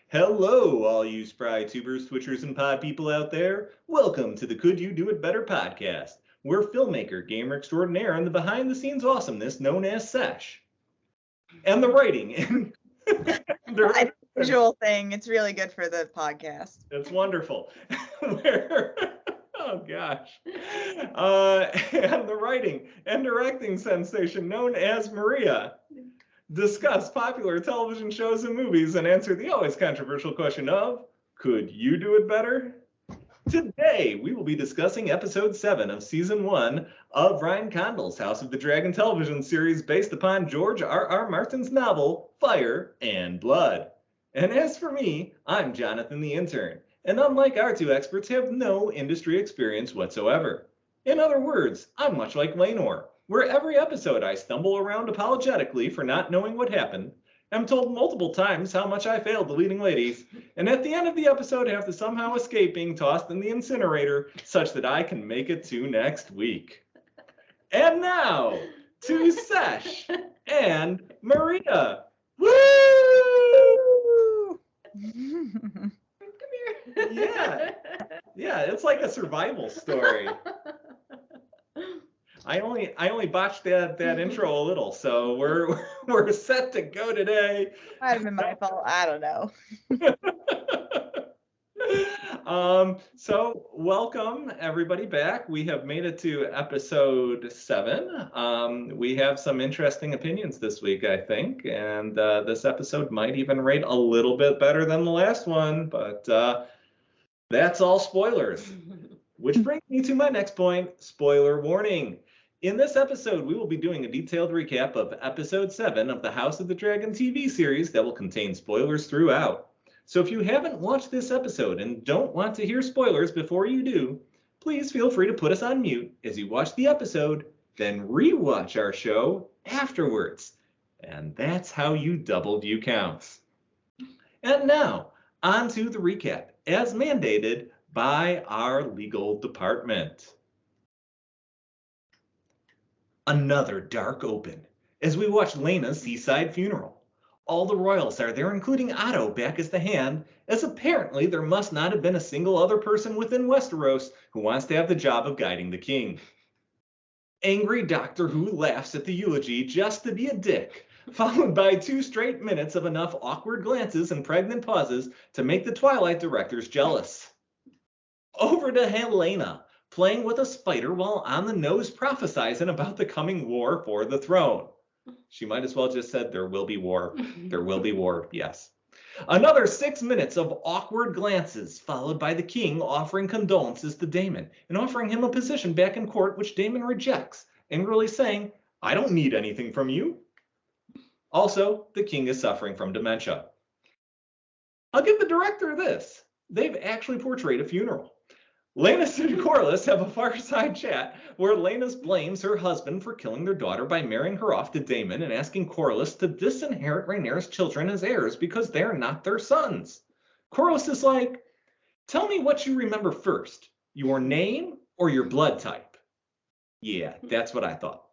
Hello, all you spry tubers, twitchers, and pod people out there. Welcome to the Could You Do It Better podcast. We're filmmaker, gamer extraordinaire, and the behind-the-scenes awesomeness known as Sesh. And the writing. And the visual thing. It's really good for the podcast. It's wonderful. Oh, gosh. And the writing and directing sensation known as Maria. Discuss popular television shows and movies and answer the always controversial question of, could you do it better? Today, we will be discussing episode 7 of season 1 of Ryan Condal's House of the Dragon television series based upon George R.R. Martin's novel, Fire and Blood. And as for me, I'm Jonathan the Intern, and unlike our two experts, have no industry experience whatsoever. In other words, I'm much like Laenor, where every episode I stumble around apologetically for not knowing what happened, am told multiple times how much I failed the leading ladies, and at the end of the episode have to somehow escape being tossed in the incinerator such that I can make it to next week. And now, to Sesh and Maria. Woo! Come here. Yeah, it's like a survival story. I only botched that intro a little, so we're set to go today. Might have been my fault. I don't know. So welcome everybody back. We have made it to episode 7. We have some interesting opinions this week, I think, and this episode might even rate a little bit better than the last one, but that's all spoilers. Which brings me to my next point, spoiler warning. In this episode, we will be doing a detailed recap of episode 7 of the House of the Dragon TV series that will contain spoilers throughout. So if you haven't watched this episode and don't want to hear spoilers before you do, please feel free to put us on mute as you watch the episode, then rewatch our show afterwards. And that's how you double view counts. And now, on to the recap, as mandated by our legal department. Another dark open as we watch Lena's seaside funeral. All the royals are there, including Otto back as the hand, as apparently there must not have been a single other person within Westeros who wants to have the job of guiding the king. Angry Doctor Who laughs at the eulogy just to be a dick, followed by 2 straight minutes of enough awkward glances and pregnant pauses to make the Twilight directors jealous. Over to Helena, playing with a spider while on the nose prophesizing about the coming war for the throne. She might as well just said, there will be war. There will be war, yes. Another 6 minutes of awkward glances, followed by the king offering condolences to Damon and offering him a position back in court, which Damon rejects, angrily saying, I don't need anything from you. Also, the king is suffering from dementia. I'll give the director this. They've actually portrayed a funeral. Lenis and Corlys have a fireside chat where Lenis blames her husband for killing their daughter by marrying her off to Damon and asking Corlys to disinherit Rainier's children as heirs because they're not their sons. Corlys is like, tell me what you remember first, your name or your blood type? Yeah, that's what I thought.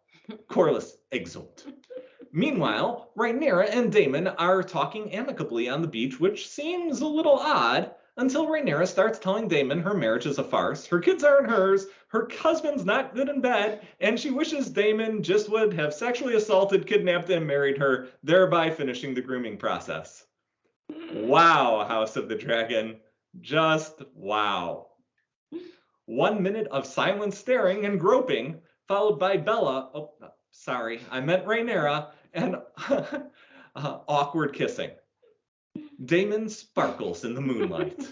Corlys exult. Meanwhile, Rainier and Damon are talking amicably on the beach, which seems a little odd, until Rainier starts telling Damon her marriage is a farce, her kids aren't hers, her husband's not good in bed, and she wishes Damon just would have sexually assaulted, kidnapped, and married her, thereby finishing the grooming process. Wow, House of the Dragon. Just wow. 1 minute of silent staring and groping, followed by Bella, oh, sorry, I meant Rainier, and awkward kissing. Damon sparkles in the moonlight.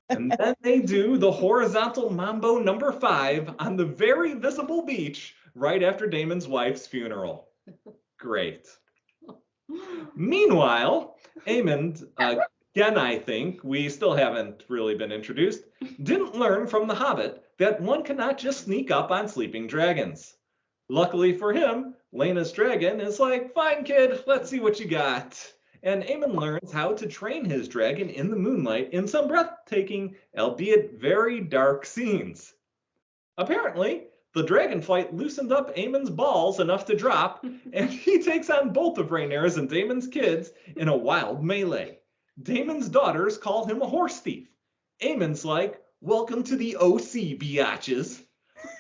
And then they do the horizontal mambo number 5 on the very visible beach right after Damon's wife's funeral. Great. Meanwhile, Aemond, again I think, we still haven't really been introduced, didn't learn from The Hobbit that one cannot just sneak up on sleeping dragons. Luckily for him, Lena's dragon is like, fine kid, let's see what you got. And Aemond learns how to train his dragon in the moonlight in some breathtaking, albeit very dark scenes. Apparently, the dragon fight loosened up Aemond's balls enough to drop, and he takes on both of Rainier's and Damon's kids in a wild melee, Damon's daughters call him a horse thief. Aemon's like, welcome to the OC, biatches.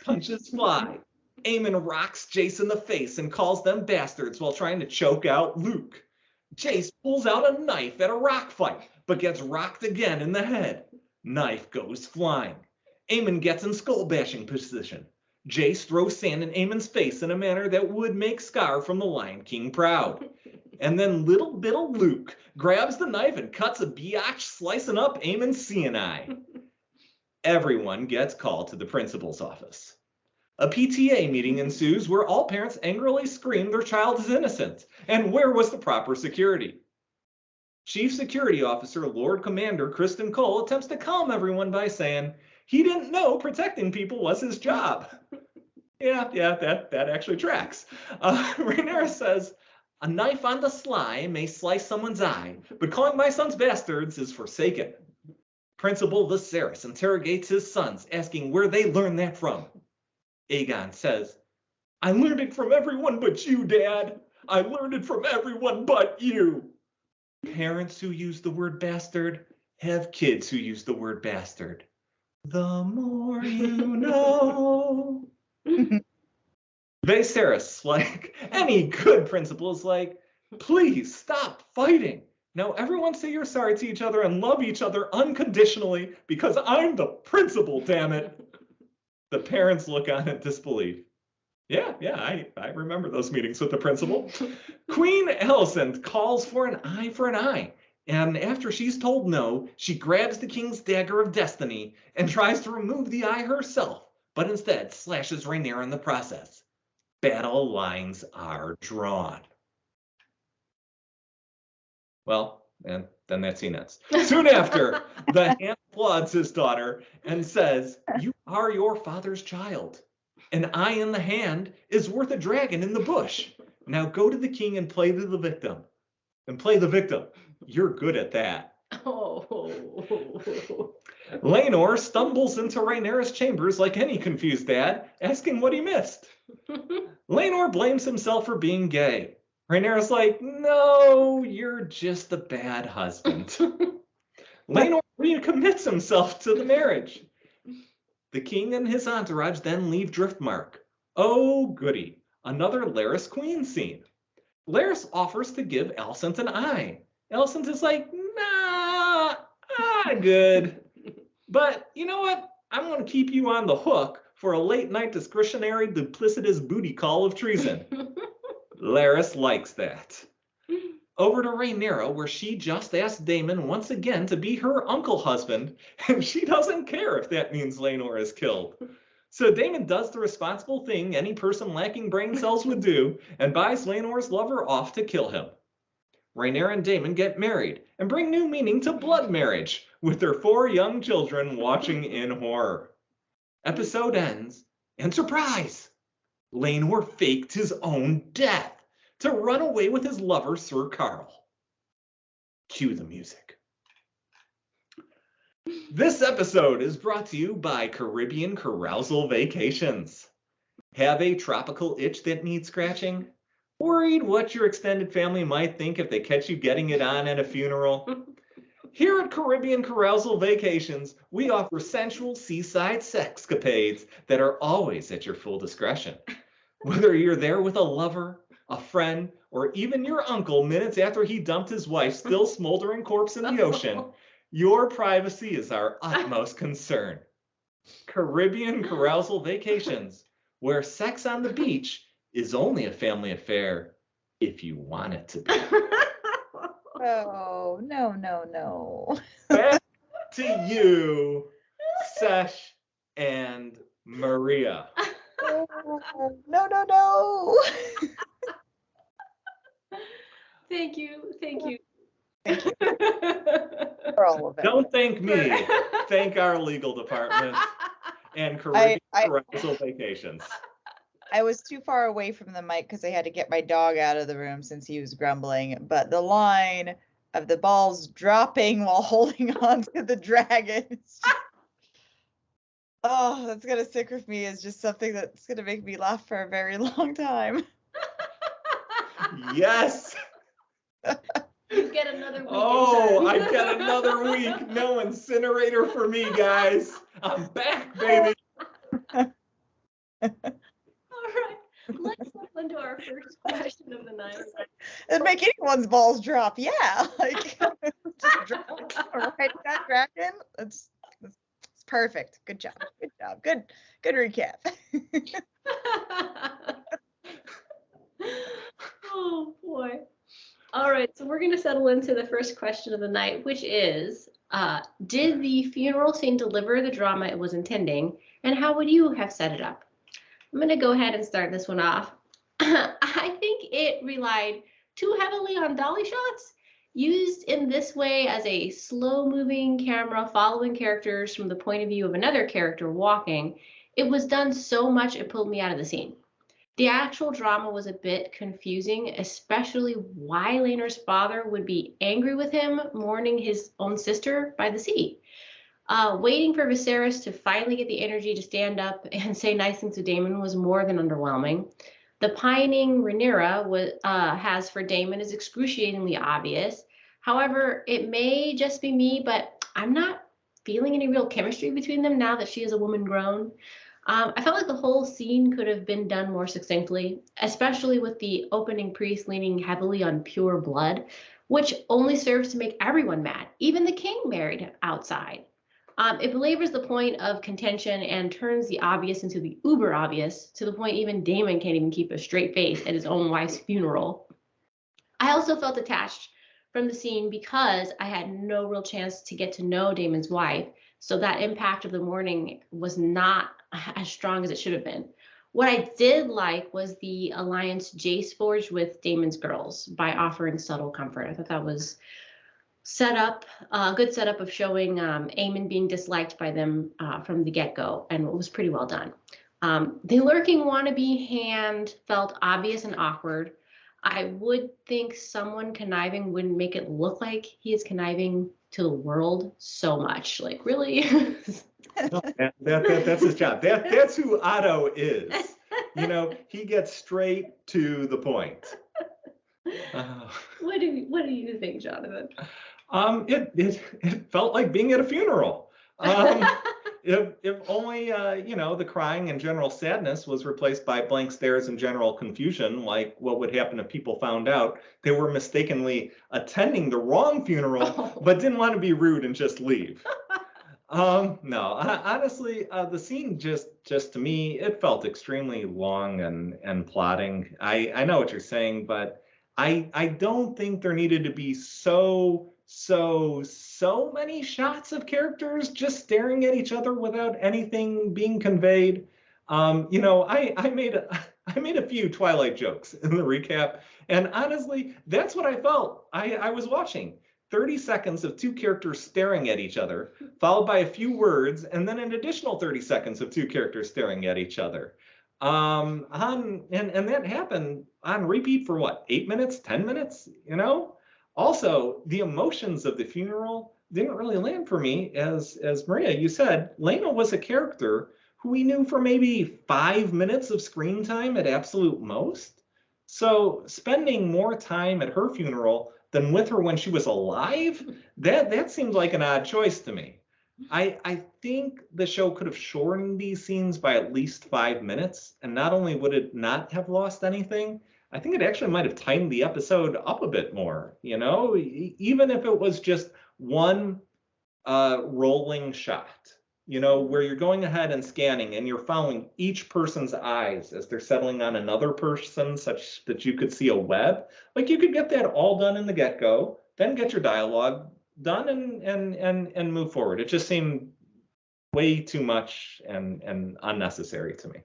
Punches fly. Aemon rocks Jace in the face and calls them bastards while trying to choke out Luke. Jace pulls out a knife at a rock fight, but gets rocked again in the head. Knife goes flying. Aemon gets in skull bashing position. Jace throws sand in Aemon's face in a manner that would make Scar from the Lion King proud. And then little bit of Luke grabs the knife and cuts a biatch, slicing up Aemon's seeing eye. Everyone gets called to the principal's office. A PTA meeting ensues where all parents angrily scream their child is innocent, and where was the proper security? Chief Security Officer Lord Commander Kristen Cole attempts to calm everyone by saying he didn't know protecting people was his job. Yeah, that actually tracks. Rainier says, a knife on the sly may slice someone's eye, but calling my sons bastards is forsaken. Principal Viserys interrogates his sons, asking where they learned that from. Aegon says, I learned it from everyone but you, Dad. I learned it from everyone but you. Parents who use the word bastard have kids who use the word bastard. The more you know. Viserys, like any good principal, is like, please stop fighting. Now everyone say you're sorry to each other and love each other unconditionally because I'm the principal, damn it. The parents look on in disbelief. Yeah, I remember those meetings with the principal. Queen Alicent calls for an eye, and after she's told no, she grabs the king's dagger of destiny and tries to remove the eye herself, but instead slashes Rainier in the process. Battle lines are drawn. Well, and then that scene ends. Soon after, the hand applauds his daughter and says, you are your father's child. An eye in the hand is worth a dragon in the bush. Now go to the king and play the victim. You're good at that. Oh. Laenor stumbles into Rhaenyra's chambers like any confused dad, asking what he missed. Laenor blames himself for being gay. Rhaenyra's like, no, you're just a bad husband. Laenor recommits himself to the marriage. The king and his entourage then leave Driftmark. Oh, goody, another Larys Queen scene. Larys offers to give Alicent an eye. Alicent is like, nah, good. But you know what? I'm going to keep you on the hook for a late-night discretionary duplicitous booty call of treason. Larys likes that. Over to Rhaenyra, where she just asked Damon once again to be her uncle husband, and she doesn't care if that means Laenor is killed. So Damon does the responsible thing any person lacking brain cells would do, and buys Laenor's lover off to kill him. Rhaenyra and Damon get married, and bring new meaning to blood marriage, with their 4 young children watching in horror. Episode ends, and surprise! Laenor faked his own death to run away with his lover, Sir Carl. Cue the music. This episode is brought to you by Caribbean Carousel Vacations. Have a tropical itch that needs scratching? Worried what your extended family might think if they catch you getting it on at a funeral? Here at Caribbean Carousel Vacations, we offer sensual seaside sexcapades that are always at your full discretion. Whether you're there with a lover, a friend, or even your uncle minutes after he dumped his wife's still smoldering corpse in the ocean, your privacy is our utmost concern. Caribbean Carousel Vacations, where sex on the beach is only a family affair if you want it to be. Oh, no. Back to you, Sesh and Maria. No. Thank you. For all of it. Don't thank me. Thank our legal department and Caribbean Carousel Vacations. I was too far away from the mic because I had to get my dog out of the room since he was grumbling. But the line of the balls dropping while holding on to the dragon. Oh, that's going to stick with me as just something that's going to make me laugh for a very long time. Yes. You get another week. Oh, I intern. get another week. No incinerator for me, guys. I'm back, baby. All right. Let's move on to our first question of the night. It'd make anyone's balls drop. Yeah, like just drop right that dragon. It's perfect. Good job. Good job. Good recap. Oh boy. All right, so we're going to settle into the first question of the night, which is, did the funeral scene deliver the drama it was intending, and how would you have set it up? I'm going to go ahead and start this one off. I think it relied too heavily on dolly shots. Used in this way as a slow-moving camera following characters from the point of view of another character walking, it was done so much it pulled me out of the scene. The actual drama was a bit confusing, especially why Laenor's father would be angry with him mourning his own sister by the sea. Waiting for Viserys to finally get the energy to stand up and say nice things to Damon was more than underwhelming. The pining Rainier has for Damon is excruciatingly obvious. However, it may just be me, but I'm not feeling any real chemistry between them now that she is a woman grown. I felt like the whole scene could have been done more succinctly, especially with the opening priest leaning heavily on pure blood, which only serves to make everyone mad, even the king married outside. It belabors the point of contention and turns the obvious into the uber obvious, to the point even Damon can't even keep a straight face at his own wife's funeral. I also felt detached from the scene because I had no real chance to get to know Damon's wife, so that impact of the mourning was not as strong as it should have been. What I did like was the alliance Jace forged with Damon's girls by offering subtle comfort. I thought that was a good setup of showing Aemon being disliked by them from the get-go, and it was pretty well done. The lurking wannabe hand felt obvious and awkward. I would think someone conniving wouldn't make it look like he is conniving to the world so much. Like, really? That's his job. That's who Otto is. You know, he gets straight to the point. What do you think, Jonathan? It felt like being at a funeral. If only the crying and general sadness was replaced by blank stares and general confusion, like what would happen if people found out they were mistakenly attending the wrong funeral, but didn't want to be rude and just leave. No, honestly, the scene just to me, it felt extremely long and plotting. I know what you're saying, but I don't think there needed to be so many shots of characters just staring at each other without anything being conveyed. I made a few Twilight jokes in the recap, and honestly, that's what I felt. I was watching 30 seconds of two characters staring at each other, followed by a few words, and then an additional 30 seconds of two characters staring at each other. And that happened on repeat for what, 8 minutes, 10 minutes, Also, the emotions of the funeral didn't really land for me. As Maria, you said, Laenor was a character who we knew for maybe 5 minutes of screen time at absolute most. So spending more time at her funeral than with her when she was alive, that seemed like an odd choice to me. I think the show could have shortened these scenes by at least 5 minutes, and not only would it not have lost anything, I think it actually might have tightened the episode up a bit more, even if it was just one rolling shot, where you're going ahead and scanning and you're following each person's eyes as they're settling on another person such that you could see a web. Like, you could get that all done in the get-go, then get your dialogue done and move forward. It just seemed way too much and unnecessary to me.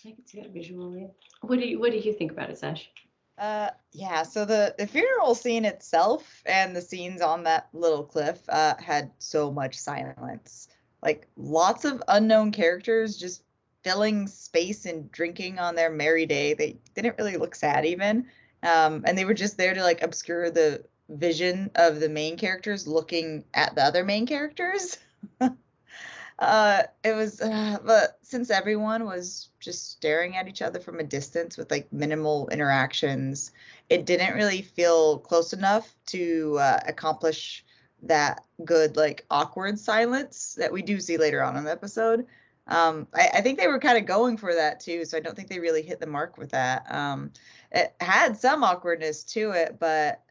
I can see that visually. What do you think about it, Sesh? Yeah, so the funeral scene itself and the scenes on that little cliff had so much silence. Like, lots of unknown characters just filling space and drinking on their merry day. They didn't really look sad even. And they were just there to like obscure the vision of the main characters looking at the other main characters. But since everyone was just staring at each other from a distance with like minimal interactions, it didn't really feel close enough to accomplish that good, like, awkward silence that we do see later on in the episode. I think they were kind of going for that too, so I don't think they really hit the mark with that. It had some awkwardness to it, but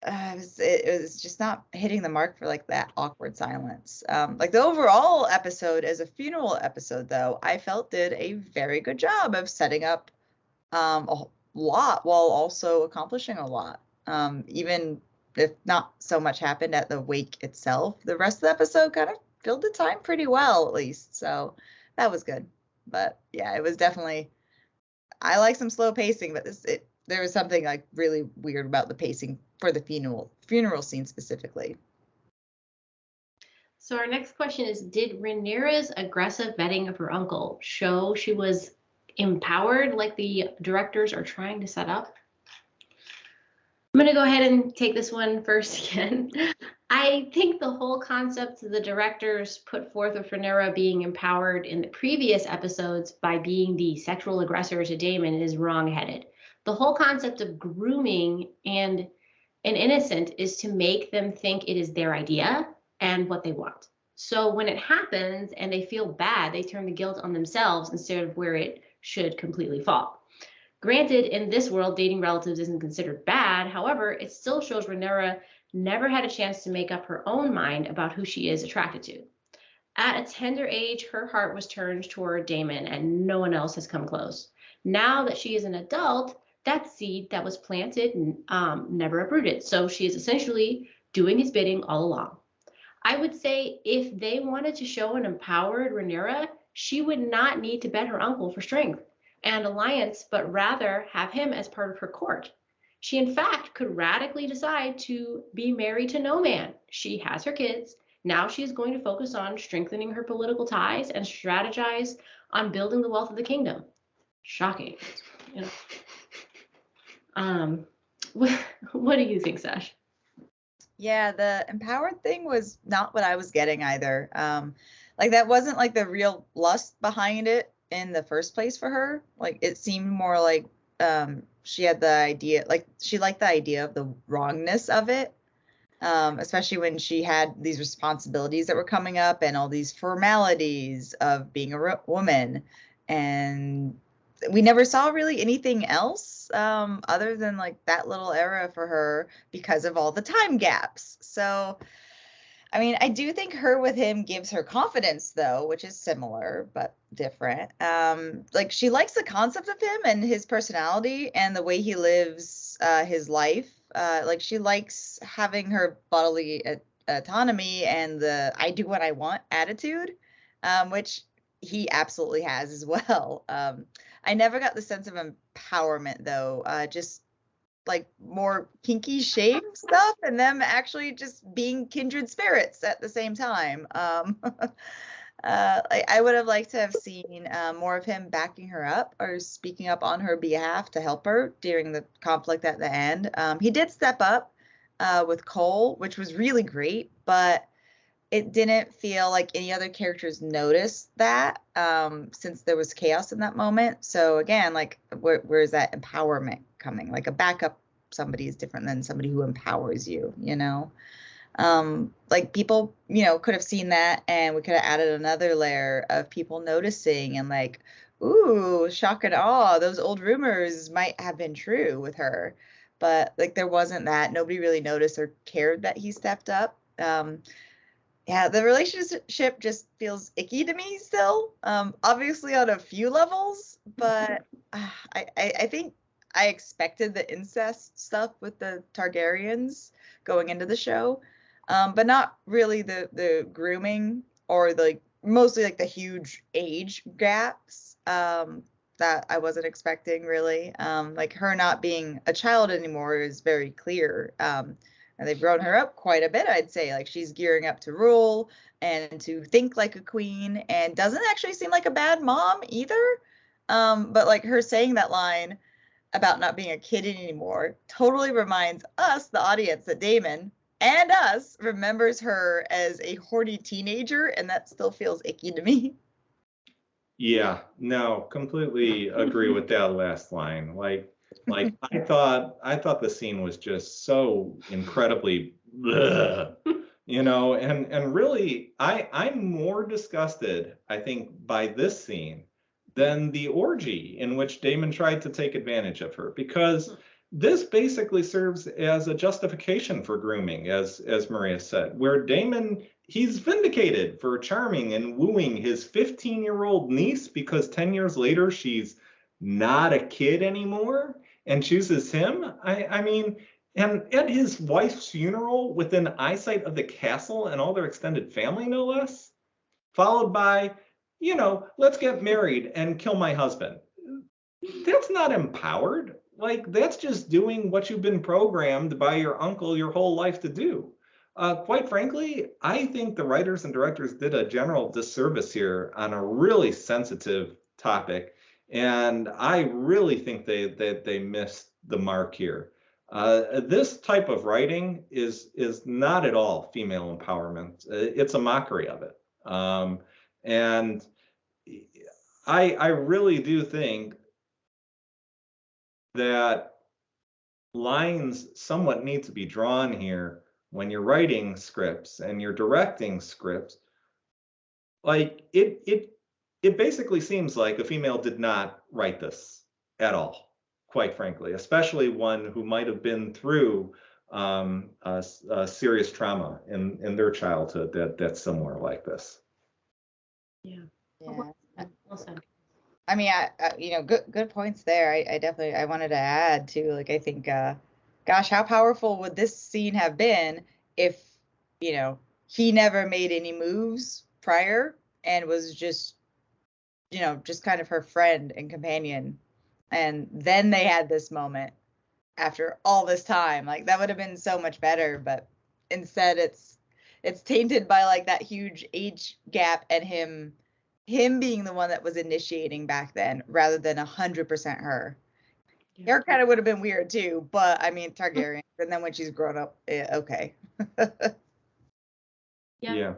it was just not hitting the mark for like that awkward silence. Like the overall episode as a funeral episode, though, I felt did a very good job of setting up a lot while also accomplishing a lot. Even if not so much happened at the wake itself, the rest of the episode kind of filled the time pretty well, at least. So that was good. But yeah, it was definitely, I like some slow pacing, but there was something like really weird about the pacing for the funeral scene specifically. So our next question is, did Rainier's aggressive vetting of her uncle show she was empowered like the directors are trying to set up? I'm going to go ahead and take this one first again. I think the whole concept the directors put forth of Rainier being empowered in the previous episodes by being the sexual aggressor to Damon is wrong-headed. The whole concept of grooming and an innocent is to make them think it is their idea and what they want. So when it happens and they feel bad, they turn the guilt on themselves instead of where it should completely fall. Granted, in this world, dating relatives isn't considered bad. However, it still shows Rainier never had a chance to make up her own mind about who she is attracted to. At a tender age, her heart was turned toward Damon, and no one else has come close. Now that she is an adult, that seed that was planted never uprooted. So she is essentially doing his bidding all along. I would say if they wanted to show an empowered Rainier, she would not need to bet her uncle for strength and alliance, but rather have him as part of her court. She, in fact, could radically decide to be married to no man. She has her kids. Now she is going to focus on strengthening her political ties and strategize on building the wealth of the kingdom. Shocking. You know. What do you think, Sesh? Yeah, the empowered thing was not what I was getting either. Like that wasn't like the real lust behind it in the first place for her. Like it seemed more like she had the idea, like she liked the idea of the wrongness of it, especially when she had these responsibilities that were coming up and all these formalities of being a woman. And we never saw really anything else other than like that little era for her because of all the time gaps. So I mean, I do think her with him gives her confidence, though, which is similar but different. Like she likes the concept of him and his personality and the way he lives his life. Like she likes having her bodily autonomy and the "I do what I want" attitude, which he absolutely has as well. I never got the sense of empowerment, though. Just like more kinky shame stuff and them actually just being kindred spirits at the same time. I would have liked to have seen more of him backing her up or speaking up on her behalf to help her during the conflict at the end. He did step up with Cole, which was really great, but it didn't feel like any other characters noticed that since there was chaos in that moment. So again, like where is that empowerment coming? Like a backup somebody is different than somebody who empowers you, you know? Like people, you know, could have seen that and we could have added another layer of people noticing and like, ooh, shock and awe, those old rumors might have been true with her. But like there wasn't that. Nobody really noticed or cared that he stepped up. Yeah, the relationship just feels icky to me still. Obviously on a few levels, but I think I expected the incest stuff with the Targaryens going into the show, but not really the grooming or like mostly like the huge age gaps that I wasn't expecting really. Like her not being a child anymore is very clear. And they've grown her up quite a bit, I'd say. Like she's gearing up to rule and to think like a queen and doesn't actually seem like a bad mom either. But like her saying that line about not being a kid anymore totally reminds us, the audience, that Damon and us remembers her as a horny teenager, and that still feels icky to me. Yeah, no, completely agree with that last line. Like Like I thought the scene was just so incredibly bleh, and really I'm more disgusted, I think, by this scene than the orgy in which Damon tried to take advantage of her, because this basically serves as a justification for grooming, as Maria said, where Damon, he's vindicated for charming and wooing his 15-year-old niece because 10 years later she's not a kid anymore and chooses him. I mean, and at his wife's funeral, within eyesight of the castle and all their extended family, no less, followed by, let's get married and kill my husband. That's not empowered. Like, that's just doing what you've been programmed by your uncle your whole life to do. Quite frankly, I think the writers and directors did a general disservice here on a really sensitive topic, and I really think they missed the mark here. This type of writing is not at all female empowerment. It's a mockery of it, and I really do think that lines somewhat need to be drawn here when you're writing scripts and you're directing scripts. Like it basically seems like a female did not write this at all, quite frankly, especially one who might have been through a serious trauma in their childhood that's somewhere like this. Yeah. Yeah. Well said. I mean, good points there. I definitely, I wanted to add too, like, I think, gosh, how powerful would this scene have been if, he never made any moves prior and was just, just kind of her friend and companion. And then they had this moment after all this time. Like, that would have been so much better, but instead it's tainted by like that huge age gap and him being the one that was initiating back then rather than 100% her. Yeah. Her kind of would have been weird too, but I mean, Targaryen, and then when she's grown up, okay. Yeah.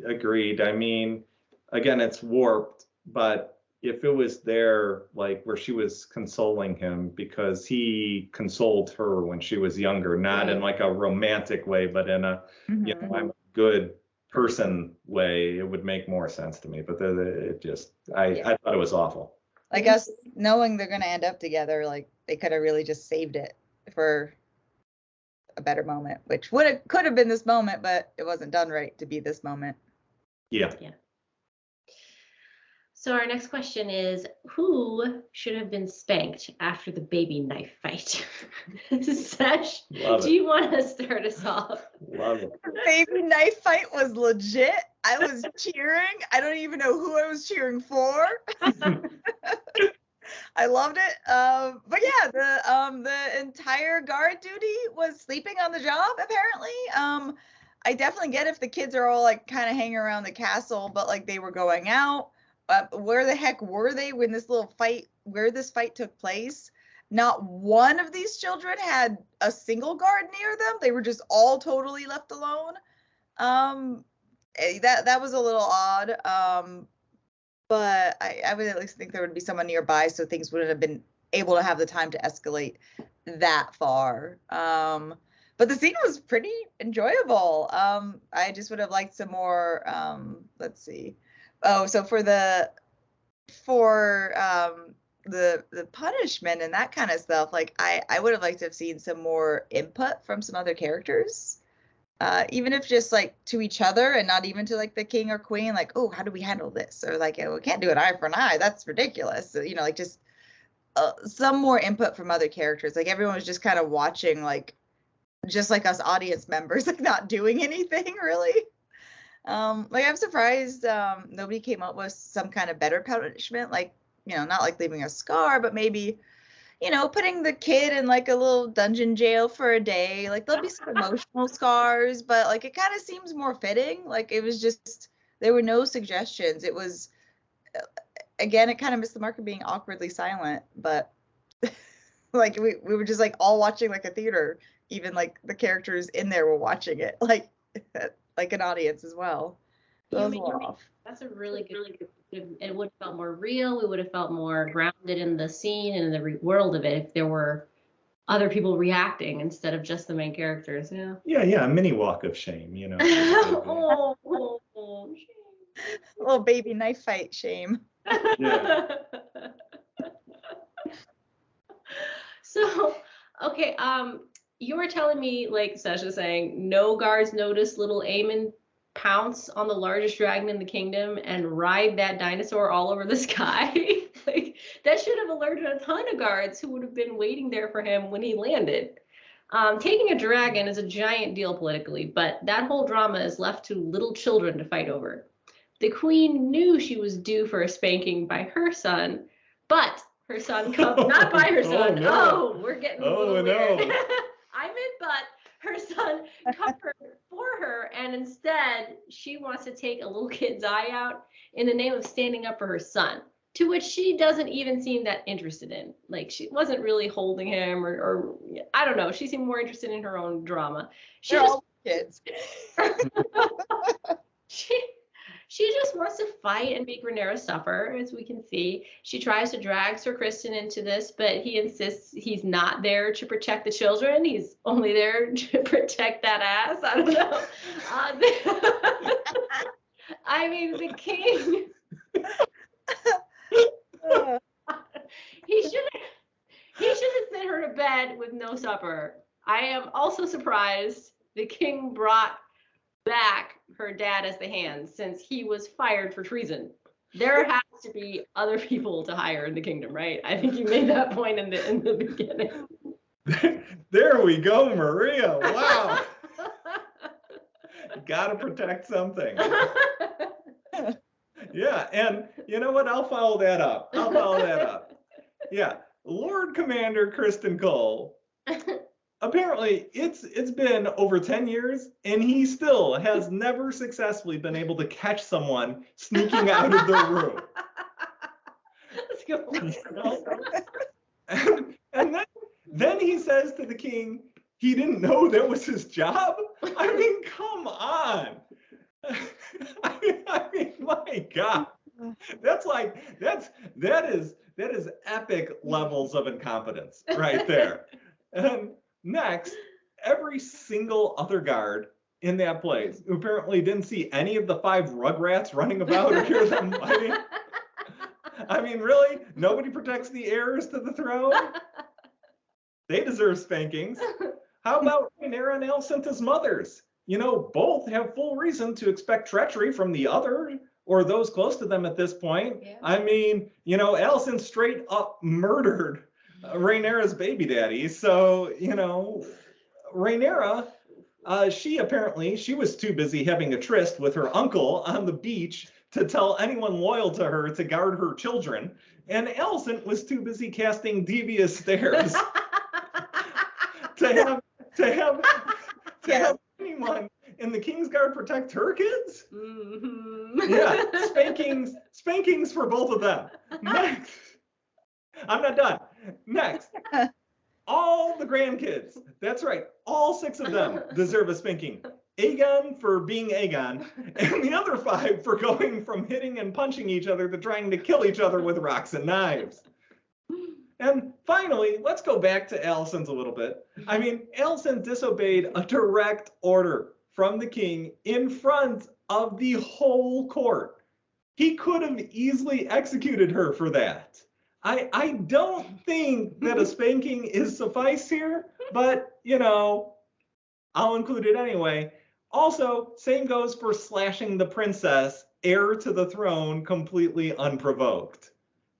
Agreed. I mean, again, it's warped, but if it was there, like where she was consoling him because he consoled her when she was younger, not in like a romantic way, but in a, Mhm. I'm a good person way, it would make more sense to me. But it just, I thought it was awful. Like us knowing they're gonna end up together, like they could have really just saved it for a better moment, which could have been this moment, but it wasn't done right to be this moment. Yeah. So our next question is, who should have been spanked after the baby knife fight? Sesh, do you want to start us off? Love it. The baby knife fight was legit. I was cheering. I don't even know who I was cheering for. I loved it. But yeah, the entire guard duty was sleeping on the job, apparently. I definitely get if the kids are all like kind of hanging around the castle, but like they were going out. Where the heck were they when this fight took place? Not one of these children had a single guard near them. They were just all totally left alone. That was a little odd. But I would at least think there would be someone nearby so things wouldn't have been able to have the time to escalate that far. But the scene was pretty enjoyable. I just would have liked some more, let's see. Oh, so for the punishment and that kind of stuff, like I would have liked to have seen some more input from some other characters. Even if just like to each other and not even to like the king or queen, like, oh, how do we handle this? Or like, oh, we can't do an eye for an eye. That's ridiculous. So, like just some more input from other characters. Like everyone was just kind of watching, like, just like us audience members, like not doing anything really. Like I'm surprised nobody came up with some kind of better punishment, like, not like leaving a scar, but maybe, putting the kid in like a little dungeon jail for a day. Like there'll be some emotional scars, but like it kind of seems more fitting. Like it was just, there were no suggestions. It was, again, it kind of missed the mark of being awkwardly silent, but like we were just like all watching like a theater. Even like the characters in there were watching it like an audience as well. So That's a really good It would have felt more real. We would have felt more grounded in the scene and in the world of it if there were other people reacting instead of just the main characters. Yeah. Yeah, a mini walk of shame, Oh, A little baby knife fight shame. Yeah. So, okay, you were telling me, like Sesh was saying, no guards noticed little Aemon pounce on the largest dragon in the kingdom and ride that dinosaur all over the sky. Like, that should have alerted a ton of guards who would have been waiting there for him when he landed. Taking a dragon is a giant deal politically, but that whole drama is left to little children to fight over. The queen knew she was due for a spanking by her son, but her son not by her son. No. We're getting a little weird. No. I meant but her son covered for her, and instead she wants to take a little kid's eye out in the name of standing up for her son, to which she doesn't even seem that interested in. Like, she wasn't really holding him, or I don't know. She seemed more interested in her own drama. They're all kids. She just wants to fight and make Rainier suffer, as we can see. She tries to drag Sir Criston into this, but he insists he's not there to protect the children. He's only there to protect that ass. I don't know. I mean, the king. He shouldn't send her to bed with no supper. I am also surprised the king brought back her dad as the hand, since he was fired for treason. There has to be other people to hire in the kingdom, right? I think you made that point in the beginning. There we go, Maria. Wow. Gotta protect something. Yeah, and you know what? I'll follow that up. Yeah, Lord Commander Criston Cole. Apparently, it's been over 10 years, and he still has never successfully been able to catch someone sneaking out of their room. Let's go. And then he says to the king, he didn't know that was his job? I mean, come on. I mean, my God. That is epic levels of incompetence right there. And next, every single other guard in that place who apparently didn't see any of the 5 rugrats running about or hear them fighting. I mean, really? Nobody protects the heirs to the throne? They deserve spankings. How about Rainier and Alicenta's mothers? Both have full reason to expect treachery from the other or those close to them at this point. Yeah. I mean, Alicent straight up murdered Rainiera's baby daddy. So, Rainiera, she was too busy having a tryst with her uncle on the beach to tell anyone loyal to her to guard her children. And Alicent was too busy casting devious stares to have anyone in the Kingsguard protect her kids? Mm-hmm. Yeah, spankings for both of them. Next. I'm not done. Next. All the grandkids, that's right, all 6 of them deserve a spanking. Aegon for being Aegon, and the other 5 for going from hitting and punching each other to trying to kill each other with rocks and knives. And finally, let's go back to Alicent's a little bit. I mean, Alicent disobeyed a direct order from the king in front of the whole court. He could have easily executed her for that. I don't think that a spanking is suffice here, but, I'll include it anyway. Also, same goes for slashing the princess, heir to the throne, completely unprovoked.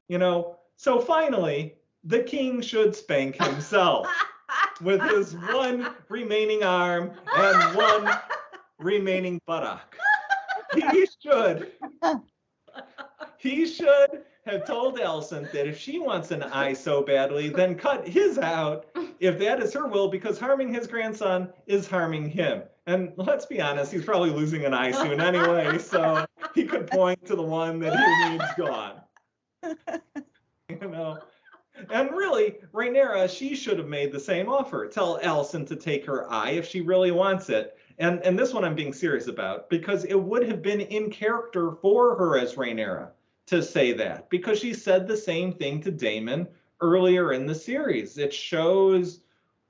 So finally, the king should spank himself with his 1 remaining arm and 1 remaining buttock. He should have told Alicent that if she wants an eye so badly, then cut his out if that is her will, because harming his grandson is harming him. And let's be honest, he's probably losing an eye soon anyway, so he could point to the one that he needs gone. And really, Rainiera, she should have made the same offer. Tell Alicent to take her eye if she really wants it. And this one I'm being serious about, because it would have been in character for her as Rainiera to say that, because she said the same thing to Damon earlier in the series. It shows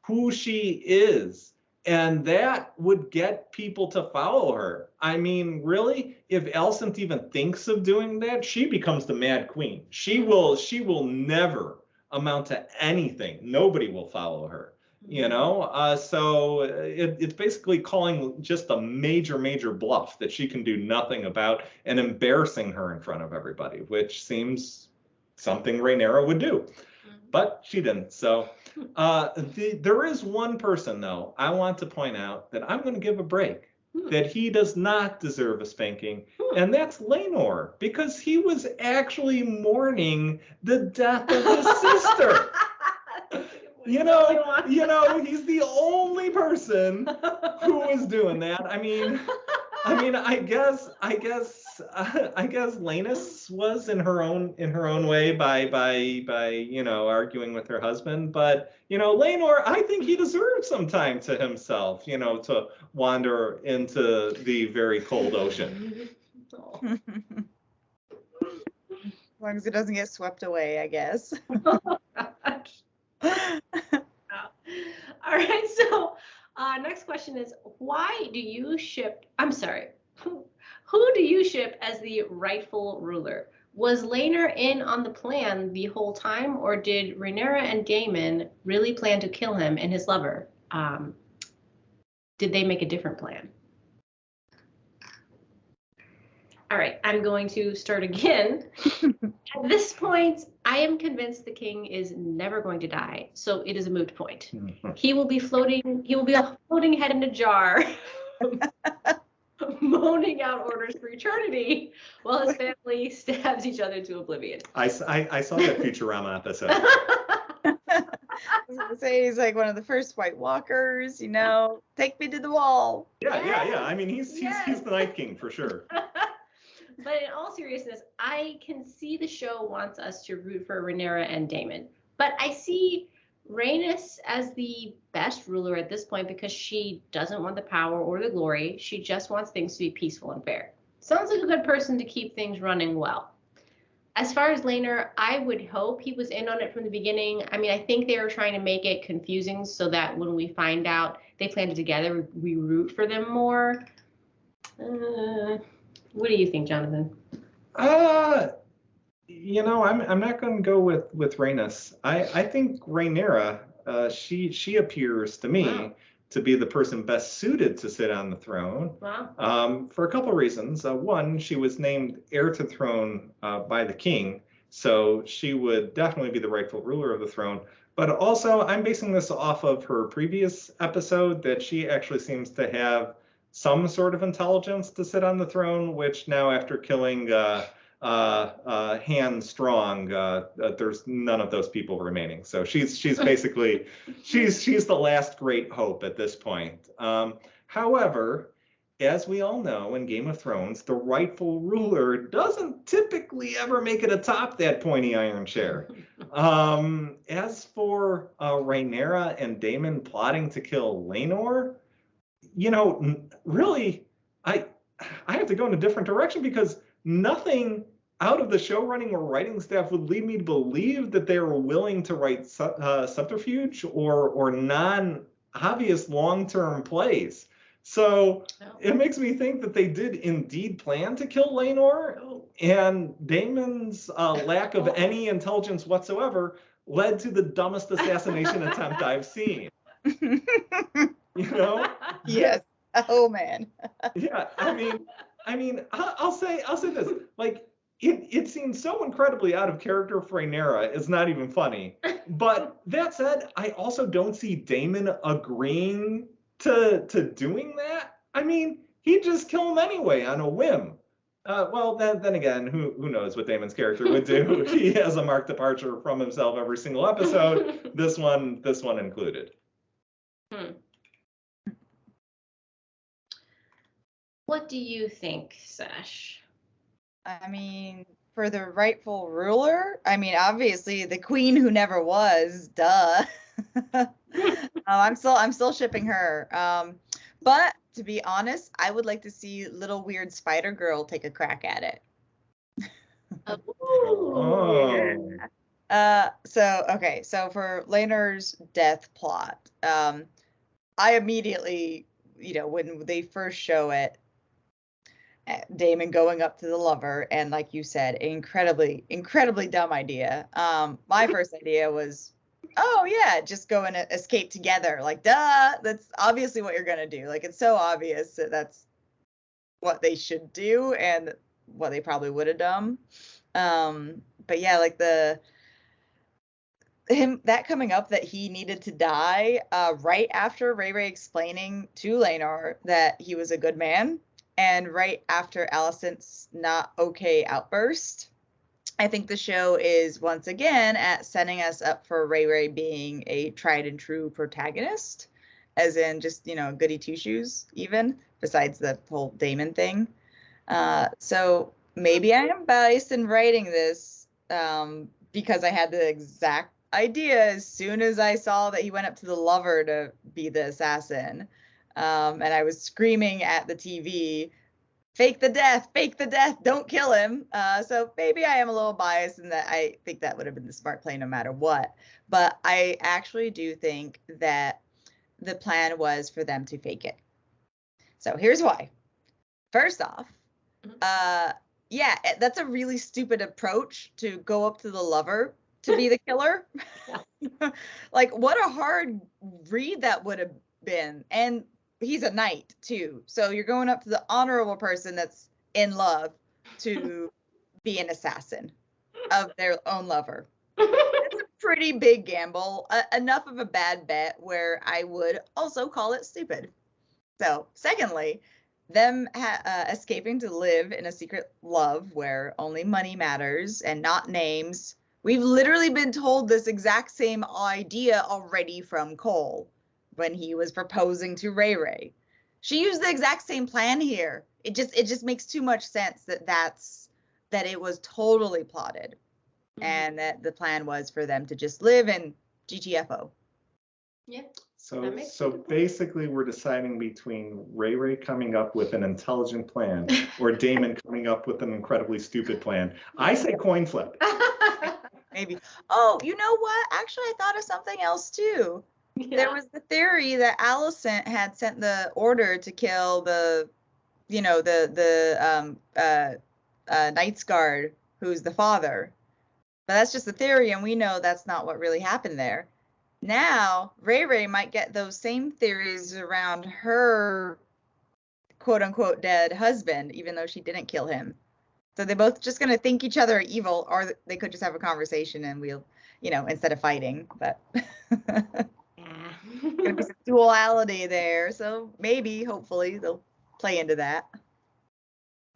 who she is, and that would get people to follow her. I mean, really, if Alicent even thinks of doing that, she becomes the Mad Queen. She will never amount to anything. Nobody will follow her. So it's basically calling just a major bluff that she can do nothing about, and embarrassing her in front of everybody, which seems something Rainier would do, but she didn't. So there is one person, though, I want to point out that I'm going to give a break, that he does not deserve a spanking, and that's Laenor, because he was actually mourning the death of his sister. He's the only person who was doing that. I mean, I guess Lanus was in her own way by arguing with her husband, but Laenor, I think he deserved some time to himself, to wander into the very cold ocean. As long as it doesn't get swept away, I guess. All right, so next question is, why do you ship, I'm sorry, who do you ship as the rightful ruler? Was Laenor in on the plan the whole time, or did Rainier and Damon really plan to kill him and his lover? Did they make a different plan? All right, I'm going to start again. At this point, I am convinced the king is never going to die, so it is a moot point. He will be floating a floating head in a jar, moaning out orders for eternity, while his family stabs each other to oblivion. I saw that Futurama episode. I was gonna say he's like one of the first White Walkers, take me to the wall. Yeah. I mean, he's the Night King for sure. But in all seriousness, I can see the show wants us to root for Rhaenyra and Damon. But I see Rhaenys as the best ruler at this point because she doesn't want the power or the glory. She just wants things to be peaceful and fair. Sounds like a good person to keep things running well. As far as Laenor, I would hope he was in on it from the beginning. I mean, I think they were trying to make it confusing so that when we find out they planned it together, we root for them more. What do you think, Jonathan? I'm not going to go with Rhaenys. I think Rhaenyra, she appears to me to be the person best suited to sit on the throne. Wow. For a couple of reasons. One, she was named heir to the throne by the king, so she would definitely be the rightful ruler of the throne. But also, I'm basing this off of her previous episode that she actually seems to have some sort of intelligence to sit on the throne, which now after killing Han Strong, there's none of those people remaining. So she's basically she's the last great hope at this point. However, as we all know, in Game of Thrones, the rightful ruler doesn't typically ever make it atop that pointy iron chair. As for Rhaenyra and Damon plotting to kill Laenor, really, I have to go in a different direction because nothing out of the show running or writing staff would lead me to believe that they were willing to write subterfuge or non-obvious long-term plays. So it makes me think that they did indeed plan to kill Laenor, and Damon's lack of any intelligence whatsoever led to the dumbest assassination attempt I've seen. Yes. Oh man. Yeah. I mean, I'll say this. Like, it seems so incredibly out of character for Rhaenyra. It's not even funny. But that said, I also don't see Damon agreeing to doing that. I mean, he'd just kill him anyway on a whim. Then again, who knows what Damon's character would do? He has a marked departure from himself every single episode. This one included. What do you think, Sesh? I mean, for the rightful ruler, obviously the queen who never was, duh. I'm still shipping her. But to be honest, I would like to see little weird spider girl take a crack at it. Oh. So for Laenor's death plot, I immediately, when they first show it, Damon going up to the lover, and like you said, incredibly dumb idea. My first idea was, oh yeah, just go and escape together. Like, duh, that's obviously what you're gonna do. Like, it's so obvious that that's what they should do and what they probably would have done. But yeah, like him that coming up that he needed to die right after Ray explaining to Laenor that he was a good man, and right after Alicent's not okay outburst. I think the show is once again at setting us up for Ray being a tried and true protagonist, as in just, goody two shoes, even besides the whole Damon thing. So maybe I am biased in writing this because I had the exact idea as soon as I saw that he went up to the lover to be the assassin. And I was screaming at the TV, fake the death, don't kill him. So maybe I am a little biased in that I think that would have been the smart play no matter what. But I actually do think that the plan was for them to fake it. So here's why. First off, yeah, that's a really stupid approach to go up to the lover to be the killer. Like, what a hard read that would have been. And he's a knight too, so you're going up to the honorable person that's in love to be an assassin of their own lover. It's a pretty big gamble, enough of a bad bet where I would also call it stupid. So secondly, them escaping to live in a secret love where only money matters and not names. We've literally been told this exact same idea already from Cole when he was proposing to Ray. She used the exact same plan here. It just makes too much sense that it was totally plotted, and that the plan was for them to just live in GTFO. Yeah. So basically, we're deciding between Ray coming up with an intelligent plan or Damon coming up with an incredibly stupid plan. I say coin flip. Maybe. Oh, you know what? Actually, I thought of something else too. Yeah. There was the theory that Alicent had sent the order to kill the Knight's Guard, who's the father. But that's just a theory, and we know that's not what really happened there. Now, Ray might get those same theories around her quote-unquote dead husband, even though she didn't kill him. So they're both just going to think each other are evil, or they could just have a conversation and we'll, instead of fighting. But going to be some duality there. So maybe, hopefully, they'll play into that.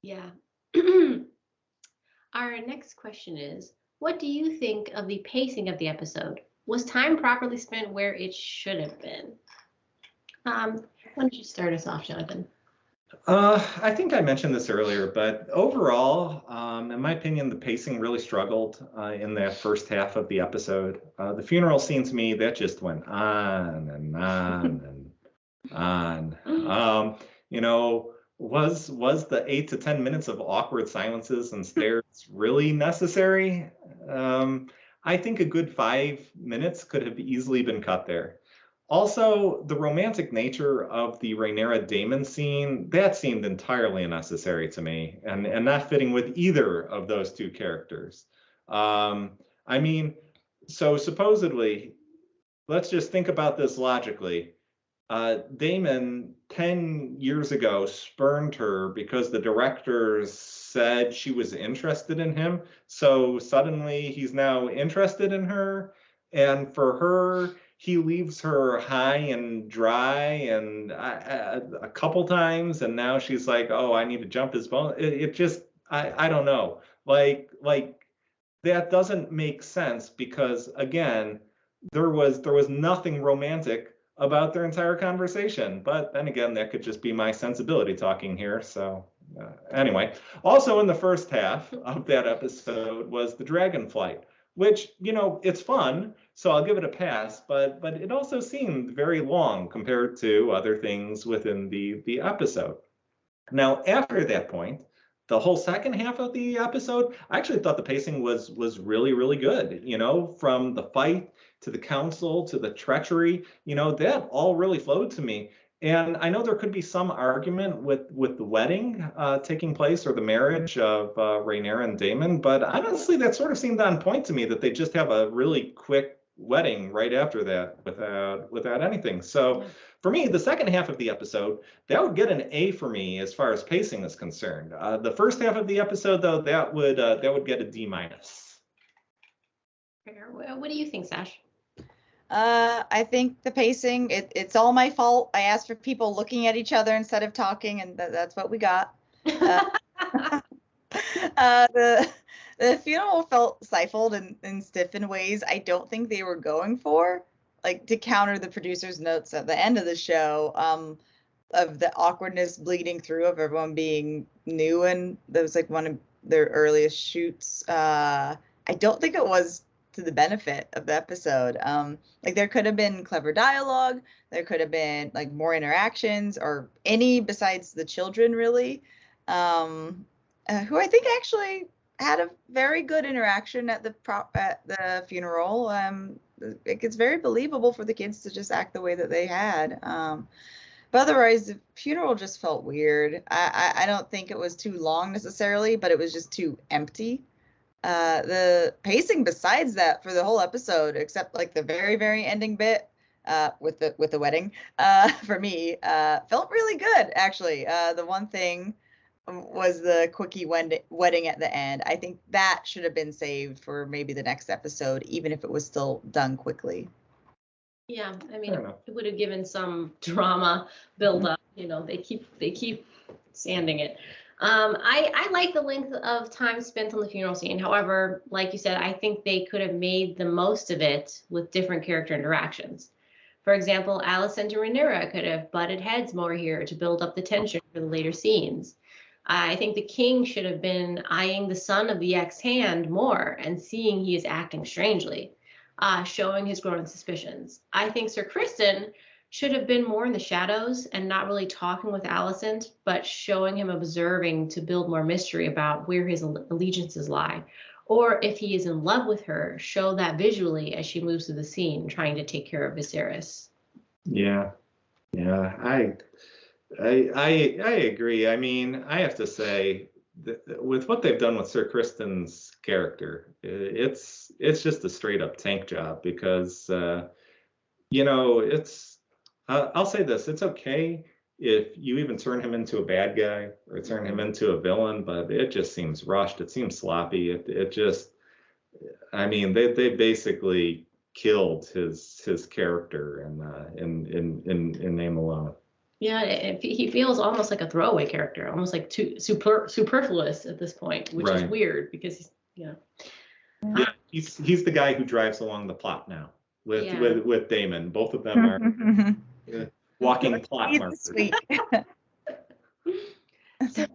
Yeah. Our next question is, what do you think of the pacing of the episode? Was time properly spent where it should have been? Why don't you start us off, Jonathan? I think I mentioned this earlier, but overall, in my opinion, the pacing really struggled in that first half of the episode. The funeral scene, to me, that just went on and on and on. Was the 8 to 10 minutes of awkward silences and stares really necessary? I think a good 5 minutes could have easily been cut there. Also, the romantic nature of the Rainier Damon scene, that seemed entirely unnecessary to me and not fitting with either of those two characters. So supposedly, let's just think about this logically. Damon 10 years ago spurned her because the directors said she was interested in him. So suddenly he's now interested in her. And for her, he leaves her high and dry and a couple times. And now she's like, oh, I need to jump his bone. I don't know. Like that doesn't make sense because, again, there was nothing romantic about their entire conversation. But then again, that could just be my sensibility talking here. So anyway, also in the first half of that episode was the dragon flight, which, it's fun. So I'll give it a pass, but it also seemed very long compared to other things within the episode. Now, after that point, the whole second half of the episode, I actually thought the pacing was really, really good. You know, from the fight to the council to the treachery, you know, that all really flowed to me. And I know there could be some argument with the wedding taking place or the marriage of Rainier and Damon, but honestly, that sort of seemed on point to me that they just have a really quick wedding right after that without anything. So for me, the second half of the episode, that would get an A for me as far as pacing is concerned. The first half of the episode, though, that would get a D minus. What do you think, Sesh? I think the pacing, it's all my fault. I asked for people looking at each other instead of talking, and that's what we got. The funeral felt stifled and stiff in ways I don't think they were going for, like to counter the producer's notes at the end of the show of the awkwardness bleeding through of everyone being new, and that was like one of their earliest shoots. I don't think it was to the benefit of the episode. Like there could have been clever dialogue, there could have been like more interactions, or any besides the children really, who I think actually had a very good interaction at the funeral. It's very believable for the kids to just act the way that they had. But otherwise, the funeral just felt weird. I don't think it was too long necessarily, but it was just too empty. The pacing besides that for the whole episode, except like the very, very ending bit with the wedding, for me, felt really good, actually. The one thing was the quickie wedding at the end. I think that should have been saved for maybe the next episode, even if it was still done quickly. Yeah, I mean, it would have given some drama build up. You know, they keep sanding it. I like the length of time spent on the funeral scene. However, like you said, I think they could have made the most of it with different character interactions. For example, Alicent and Rainier could have butted heads more here to build up the tension for the later scenes. I think the king should have been eyeing the son of the ex-hand more and seeing he is acting strangely, showing his growing suspicions. I think Sir Criston should have been more in the shadows and not really talking with Alicent, but showing him observing to build more mystery about where his allegiances lie. Or if he is in love with her, show that visually as she moves through the scene, trying to take care of Viserys. Yeah, I agree. I mean, I have to say, with what they've done with Sir Criston's character, it's just a straight up tank job because, you know, it's. I'll say this: it's okay if you even turn him into a bad guy or turn him into a villain, but it just seems rushed. It seems sloppy. It just. I mean, they basically killed his character in name alone. Yeah, he feels almost like a throwaway character, almost like too superfluous at this point, which is weird because he's, you know. Yeah, he's the guy who drives along the plot now with Damon. Both of them are walking plot markers. Sweet. So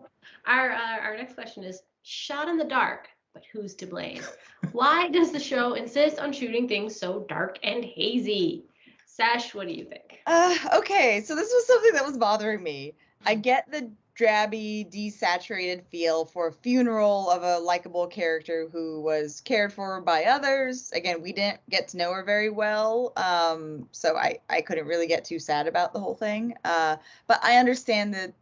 our next question is, shot in the dark, but who's to blame? Why does the show insist on shooting things so dark and hazy? Sash, what do you think? Okay, so this was something that was bothering me. I get the drabby, desaturated feel for a funeral of a likable character who was cared for by others. Again, we didn't get to know her very well, so I couldn't really get too sad about the whole thing. But I understand the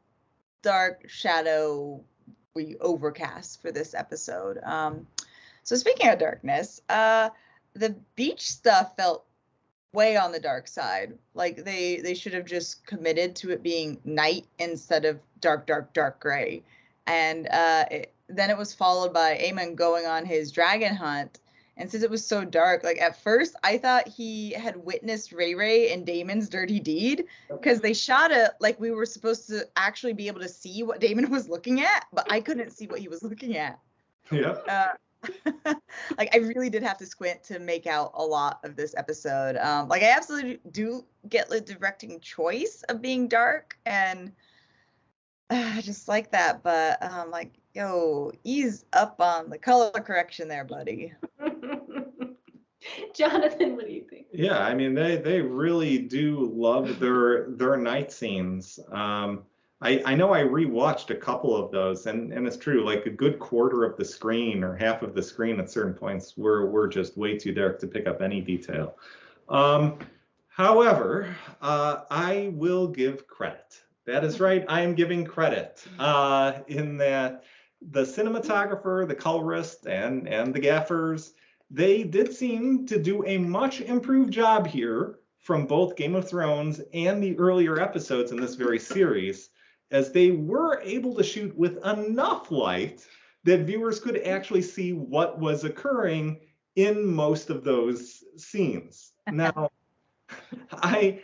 dark shadow we overcast for this episode. So speaking of darkness, the beach stuff felt way on the dark side. Like they should have just committed to it being night instead of dark gray. And then it was followed by Aemon going on his dragon hunt. And since it was so dark, like at first I thought he had witnessed Ray and Damon's dirty deed, because they shot it like we were supposed to actually be able to see what Damon was looking at, but I couldn't see what he was looking at. Yeah. Like I really did have to squint to make out a lot of this episode. Like I absolutely do get the directing choice of being dark, and I just like that, but like, yo, ease up on the color correction there, buddy. Jonathan, what do you think? Yeah, I mean they really do love their night scenes. I know I rewatched a couple of those, and it's true, like a good quarter of the screen or half of the screen at certain points we're just way too dark to pick up any detail. However, I will give credit. That is right, I am giving credit in that the cinematographer, the colorist, and the gaffers, they did seem to do a much improved job here from both Game of Thrones and the earlier episodes in this very series, as they were able to shoot with enough light that viewers could actually see what was occurring in most of those scenes. Now, I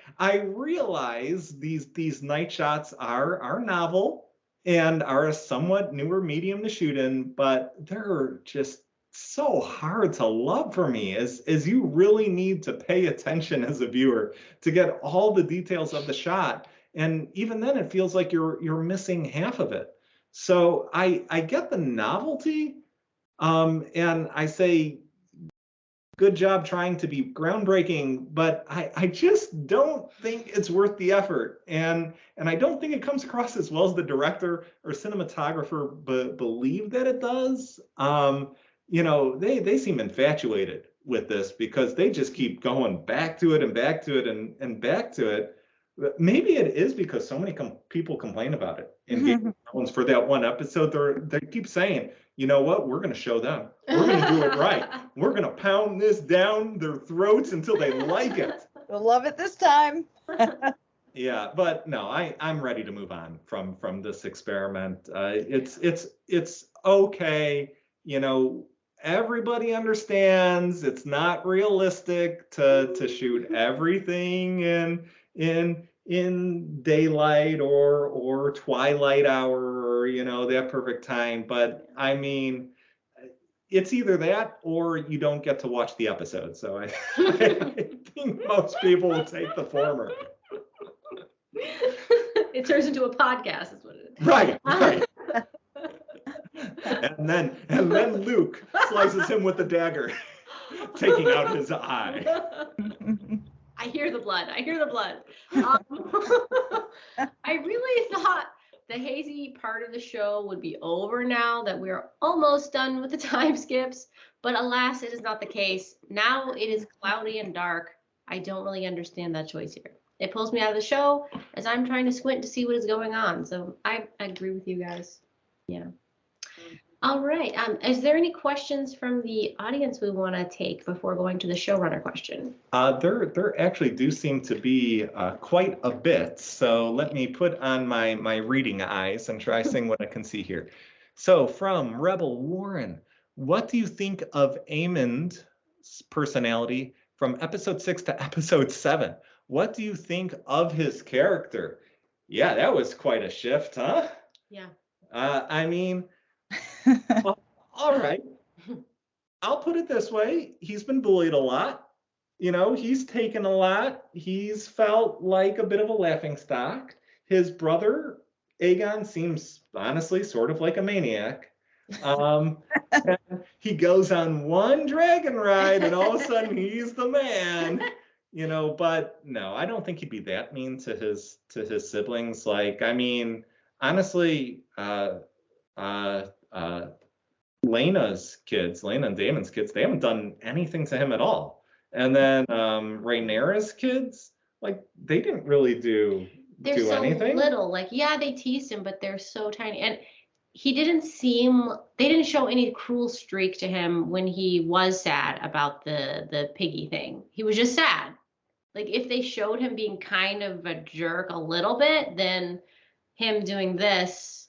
realize these night shots are novel and are a somewhat newer medium to shoot in, but they're just so hard to love for me, as you really need to pay attention as a viewer to get all the details of the shot. And even then, it feels like you're missing half of it. So I get the novelty, and I say, good job trying to be groundbreaking, but I just don't think it's worth the effort. And I don't think it comes across as well as the director or cinematographer believe that it does. You know, they seem infatuated with this because they just keep going back to it and back to it and back to it. Maybe it is because so many people complain about it in Game of Thrones for that one episode. They keep saying, you know what, we're going to show them. We're going to do it right. We're going to pound this down their throats until they like it. They'll love it this time. Yeah, but no, I'm ready to move on from this experiment. It's okay. You know, everybody understands it's not realistic to shoot everything in daylight or twilight hour, or you know, that perfect time. But I mean, it's either that or you don't get to watch the episode. So I think most people will take the former. It turns into a podcast, is what it is. Right. And then Luke slices him with the dagger, taking out his eye. I hear the blood. I really thought the hazy part of the show would be over now, that we're almost done with the time skips, but alas, it is not the case. Now it is cloudy and dark. I don't really understand that choice here. It pulls me out of the show as I'm trying to squint to see what is going on. So I agree with you guys. Yeah. All right. Is there any questions from the audience we want to take before going to the showrunner question? There actually do seem to be quite a bit. So let me put on my reading eyes and try seeing what I can see here. So from Rebel Warren, what do you think of Aemond's personality from episode 6 to episode 7? What do you think of his character? Yeah, that was quite a shift, huh? Yeah. I mean, all right. I'll put it this way. He's been bullied a lot. You know, he's taken a lot. He's felt like a bit of a laughingstock. His brother, Aegon, seems honestly sort of like a maniac. He goes on one dragon ride and all of a sudden he's the man. You know, but no, I don't think he'd be that mean to his siblings. Like, I mean, honestly, Laena's kids, Laena and Damon's kids, they haven't done anything to him at all. And then Rainier's kids, like, they didn't really do anything. Little. Like, yeah, they teased him, but they're so tiny. And they didn't show any cruel streak to him when he was sad about the piggy thing. He was just sad. Like, if they showed him being kind of a jerk a little bit, then him doing this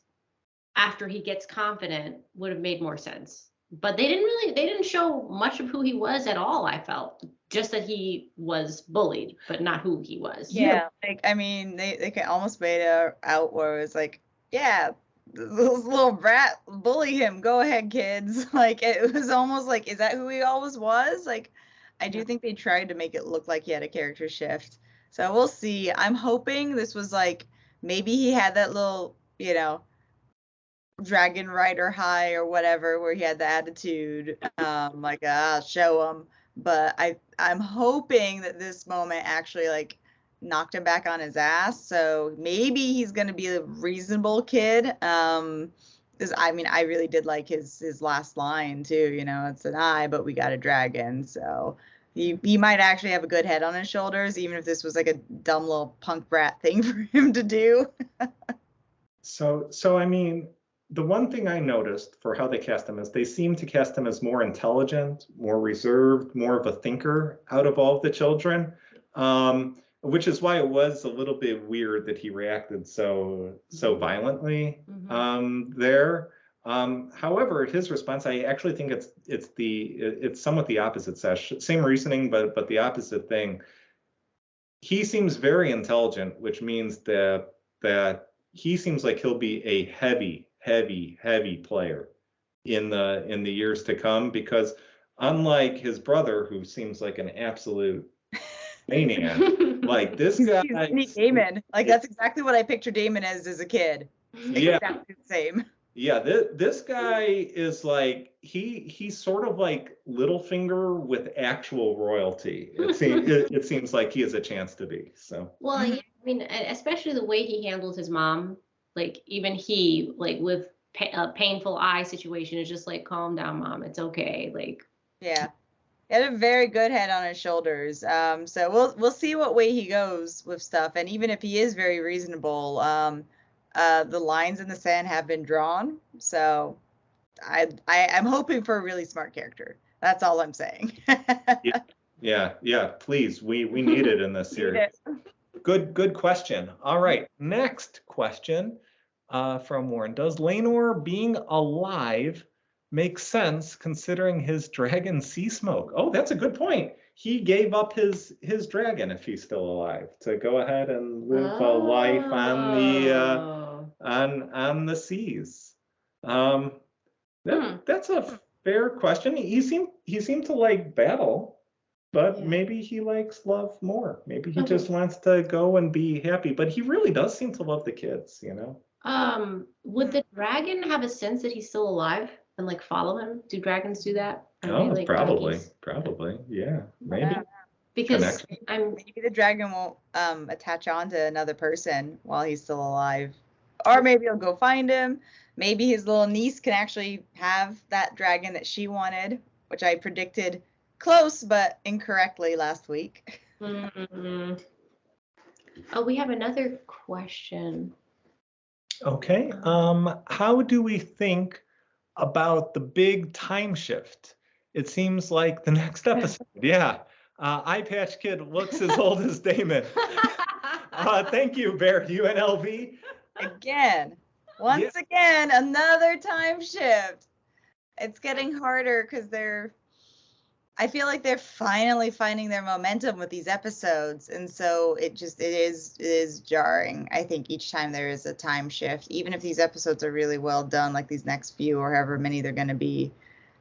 after he gets confident would have made more sense. But they didn't show much of who he was at all, I felt. Just that he was bullied, but not who he was. Yeah, like, I mean, they almost made it out where it was like, yeah, those little brat bully him. Go ahead, kids. Like, it was almost like, is that who he always was? Like, I do think they tried to make it look like he had a character shift. So we'll see. I'm hoping this was like, maybe he had that little, you know, dragon rider high or whatever, where he had the attitude, like, I'll show him. But I'm hoping that this moment actually, like, knocked him back on his ass. So maybe he's gonna be a reasonable kid. 'Cause I mean, I really did like his last line too. You know, it's an eye, but we got a dragon. So he might actually have a good head on his shoulders, even if this was like a dumb little punk brat thing for him to do. So I mean, the one thing I noticed for how they cast him is they seem to cast him as more intelligent, more reserved, more of a thinker out of all of the children, which is why it was a little bit weird that he reacted so violently there. However, his response, I actually think it's somewhat the opposite, Sesh. Same reasoning, but the opposite thing. He seems very intelligent, which means that he seems like he'll be a heavy player in the years to come, because unlike his brother, who seems like an absolute maniac, like this guy, Damon, like that's exactly what I pictured Damon as a kid. Yeah, exactly the same. Yeah, this guy is like he's sort of like Littlefinger with actual royalty. It seems like he has a chance to be. So well, yeah, I mean, especially the way he handled his mom, like even he like with a painful eye situation is just like, calm down, mom, it's okay. Like, yeah, he had a very good head on his shoulders. So we'll see what way he goes with stuff, and even if he is very reasonable, the lines in the sand have been drawn, so I'm hoping for a really smart character. That's all I'm saying. yeah. Please, we need it in this series. Good question. All right, next question from Warren. Does Laenor being alive make sense considering his dragon sea smoke? Oh, that's a good point. He gave up his dragon, if he's still alive, to go ahead and live a life on the seas. That's a fair question. He seemed to like battle, but maybe he likes love more. Maybe he just wants to go and be happy. But he really does seem to love the kids, you know. Would the dragon have a sense that he's still alive and like follow him? Do dragons do that? Oh, probably, yeah, maybe. Because maybe the dragon won't attach on to another person while he's still alive, or maybe he'll go find him. Maybe his little niece can actually have that dragon that she wanted, which I predicted close but incorrectly last week. Mm-hmm. Oh, we have another question. Okay. How do we think about the big time shift? It seems like the next episode. Yeah. Eye Patch Kid looks as old as Damon. Thank you, Bear UNLV. Once again, another time shift. It's getting harder because I feel like they're finally finding their momentum with these episodes, and so it is jarring. I think each time there is a time shift, even if these episodes are really well done, like these next few or however many they're going to be,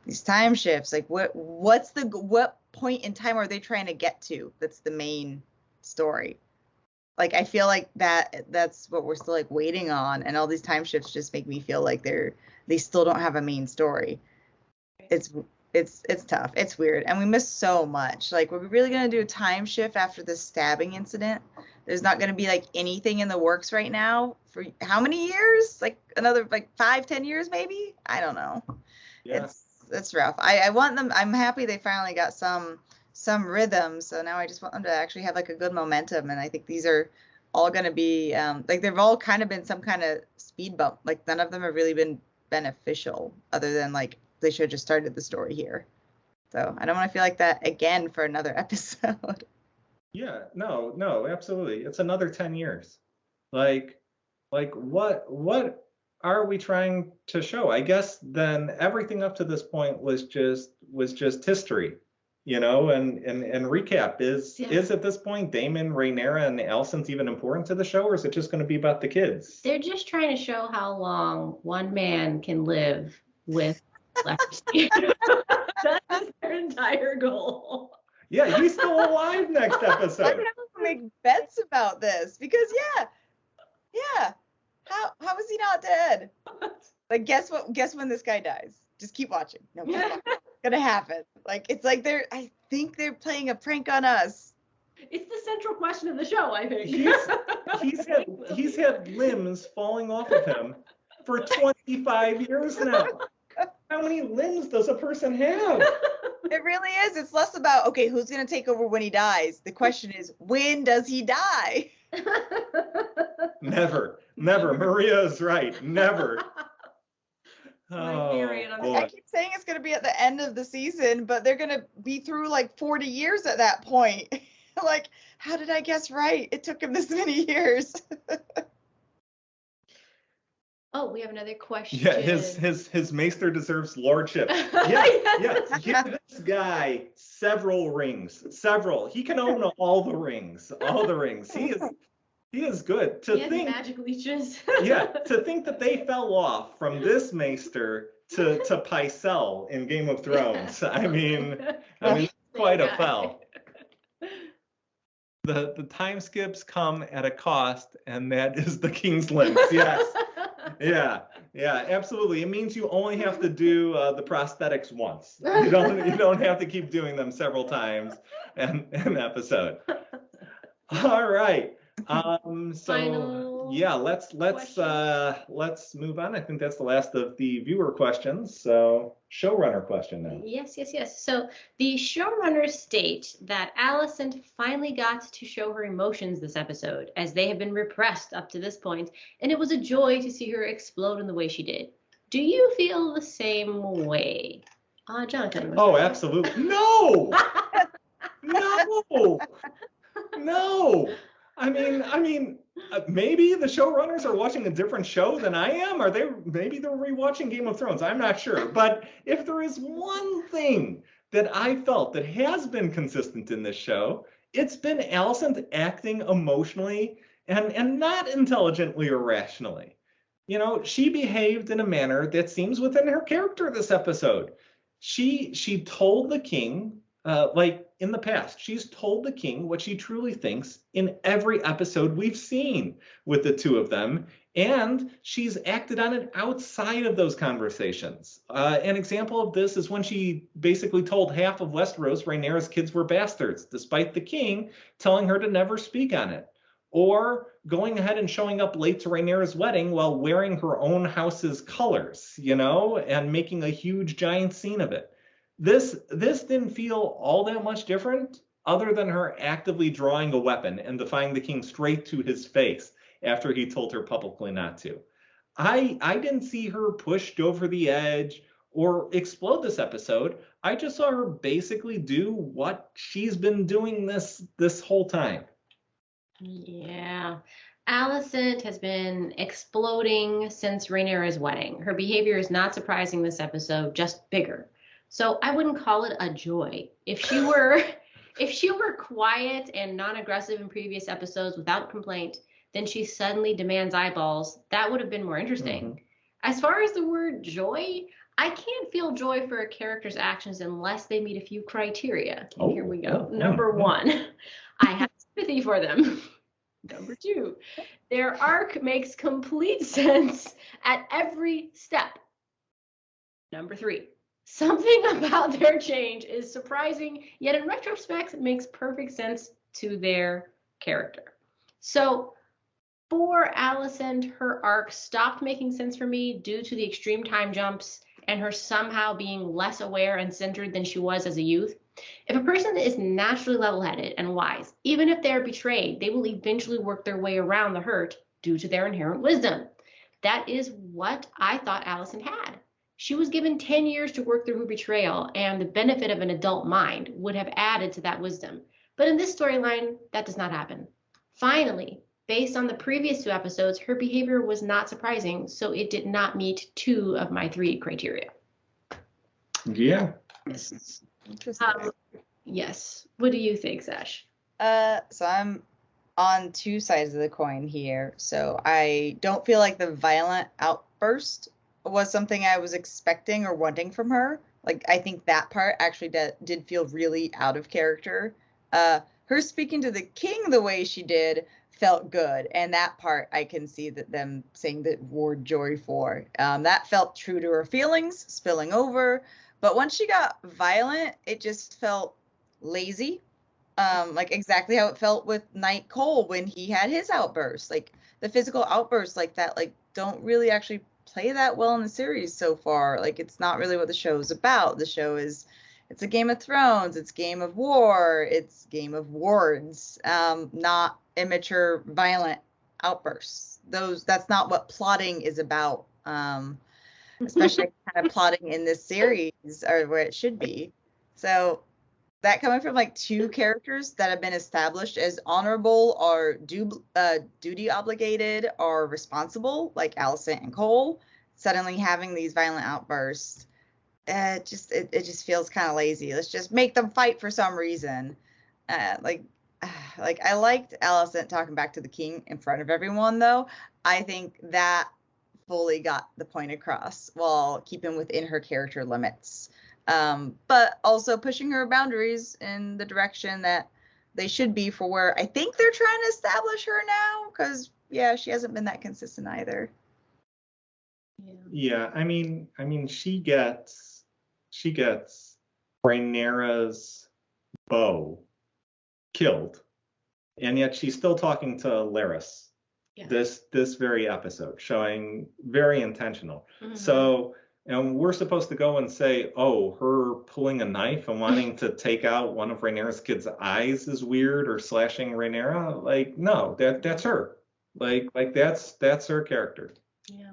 these time shifts, like what point in time are they trying to get to? That's the main story. Like I feel like that's what we're still like waiting on, and all these time shifts just make me feel like they still don't have a main story. It's tough. It's weird. And we miss so much. Like, we're really going to do a time shift after the stabbing incident? There's not going to be, like, anything in the works right now for how many years? Like, another, like, 5-10 years, maybe? I don't know. Yeah. It's rough. I want them. I'm happy they finally got some rhythm. So now I just want them to actually have, like, a good momentum. And I think these are all going to be, like, they've all kind of been some kind of speed bump. Like, none of them have really been beneficial other than, like, they should have just started the story here. So I don't want to feel like that again for another episode. Yeah, no, absolutely. It's another 10 years. Like what are we trying to show? I guess then everything up to this point was just history, you know, and recap is at this point Damon, Rainier, and Alicent's even important to the show, or is it just going to be about the kids? They're just trying to show how long one man can live with leprosy. That's their entire goal. Yeah, he's still alive next episode. I'm gonna make bets about this because how is he not dead? Like, guess when this guy dies? Just keep watching. No, it's gonna happen. Like, it's like I think they're playing a prank on us. It's the central question of the show, I think. He's had limbs falling off of him for 25 years now. How many limbs does a person have? It really is. It's less about, okay, who's going to take over when he dies? The question is, when does he die? Never. Maria is right. Never. I keep saying it's going to be at the end of the season, but they're going to be through like 40 years at that point. Like, how did I guess right? It took him this many years. Oh, we have another question. Yeah, his maester deserves lordship. Yeah. Give this guy several rings. Several. He can own all the rings. All the rings. He is good. He has magic leeches. Yeah, to think that they fell off from this maester to Pycelle in Game of Thrones. I mean, quite a fell. The time skips come at a cost, and that is the king's limbs. Yes. Yeah, absolutely. It means you only have to do the prosthetics once. You don't have to keep doing them several times an episode. All right. Final yeah, let's move on. I think that's the last of the viewer questions. So showrunner question now. Yes. So the showrunners state that Alicent finally got to show her emotions this episode, as they have been repressed up to this point, and it was a joy to see her explode in the way she did. Do you feel the same way? Jonathan. Oh, absolutely. No! No! I mean, maybe the showrunners are watching a different show than I am. Maybe they're rewatching Game of Thrones. I'm not sure. But if there is one thing that I felt that has been consistent in this show, it's been Alicent acting emotionally and not intelligently or rationally. You know, she behaved in a manner that seems within her character this episode. She told the king, like in the past, she's told the king what she truly thinks in every episode we've seen with the two of them, and she's acted on it outside of those conversations. An example of this is when she basically told half of Westeros Rainier's kids were bastards, despite the king telling her to never speak on it. Or going ahead and showing up late to Rainier's wedding while wearing her own house's colors, and making a huge giant scene of it. This didn't feel all that much different, other than her actively drawing a weapon and defying the king straight to his face after he told her publicly not to. I didn't see her pushed over the edge or explode this episode. I just saw her basically do what she's been doing this whole time. Yeah. Alicent has been exploding since Rainier's wedding. Her behavior is not surprising this episode, just bigger. So I wouldn't call it a joy. If she were quiet and non-aggressive in previous episodes without complaint, then she suddenly demands eyeballs. That would have been more interesting. Mm-hmm. As far as the word joy, I can't feel joy for a character's actions unless they meet a few criteria. And here we go. Number 1, I have sympathy for them. Number 2, their arc makes complete sense at every step. Number 3, something about their change is surprising, yet in retrospect, it makes perfect sense to their character. So for Alicent, her arc stopped making sense for me due to the extreme time jumps and her somehow being less aware and centered than she was as a youth. If a person is naturally level-headed and wise, even if they are betrayed, they will eventually work their way around the hurt due to their inherent wisdom. That is what I thought Alicent had. She was given 10 years to work through her betrayal, and the benefit of an adult mind would have added to that wisdom. But in this storyline, that does not happen. Finally, based on the previous 2 episodes, her behavior was not surprising, so it did not meet 2 of my 3 criteria. Yeah. Yes. Interesting. Yes. What do you think, Sesh? So I'm on 2 sides of the coin here. So I don't feel like the violent outburst was something I was expecting or wanting from her. Like, I think that part actually did feel really out of character. Her speaking to the king the way she did felt good, and that part I can see that them saying the word joy for. That felt true to her feelings, spilling over. But once she got violent, it just felt lazy. like exactly how it felt with Night Cole when he had his outbursts. Like the physical outbursts like that, like don't really actually play that well in the series so far. Like it's not really what the show is about. The show is, it's a Game of Thrones, it's Game of War, it's Game of Wards, not immature violent outbursts. That's not what plotting is about. Especially kind of plotting in this series, or where it should be. So that coming from like two characters that have been established as honorable or duty obligated or responsible, like Alicent and Cole, suddenly having these violent outbursts, it just feels kind of lazy. Let's just make them fight for some reason. Like I liked Alicent talking back to the king in front of everyone, though. I think that fully got the point across while keeping within her character limits, but also pushing her boundaries in the direction that they should be for where I think they're trying to establish her now, because yeah, she hasn't been that consistent either. Yeah, I mean she gets Rhaenyra's bow killed, and yet she's still talking to Larys. Yeah. This very episode, showing very intentional. Mm-hmm. So, and we're supposed to go and say, oh, her pulling a knife and wanting to take out one of Rhaenyra's kids' eyes is weird, or slashing Rhaenyra. Like, no, that's her. Like that's her character. Yeah.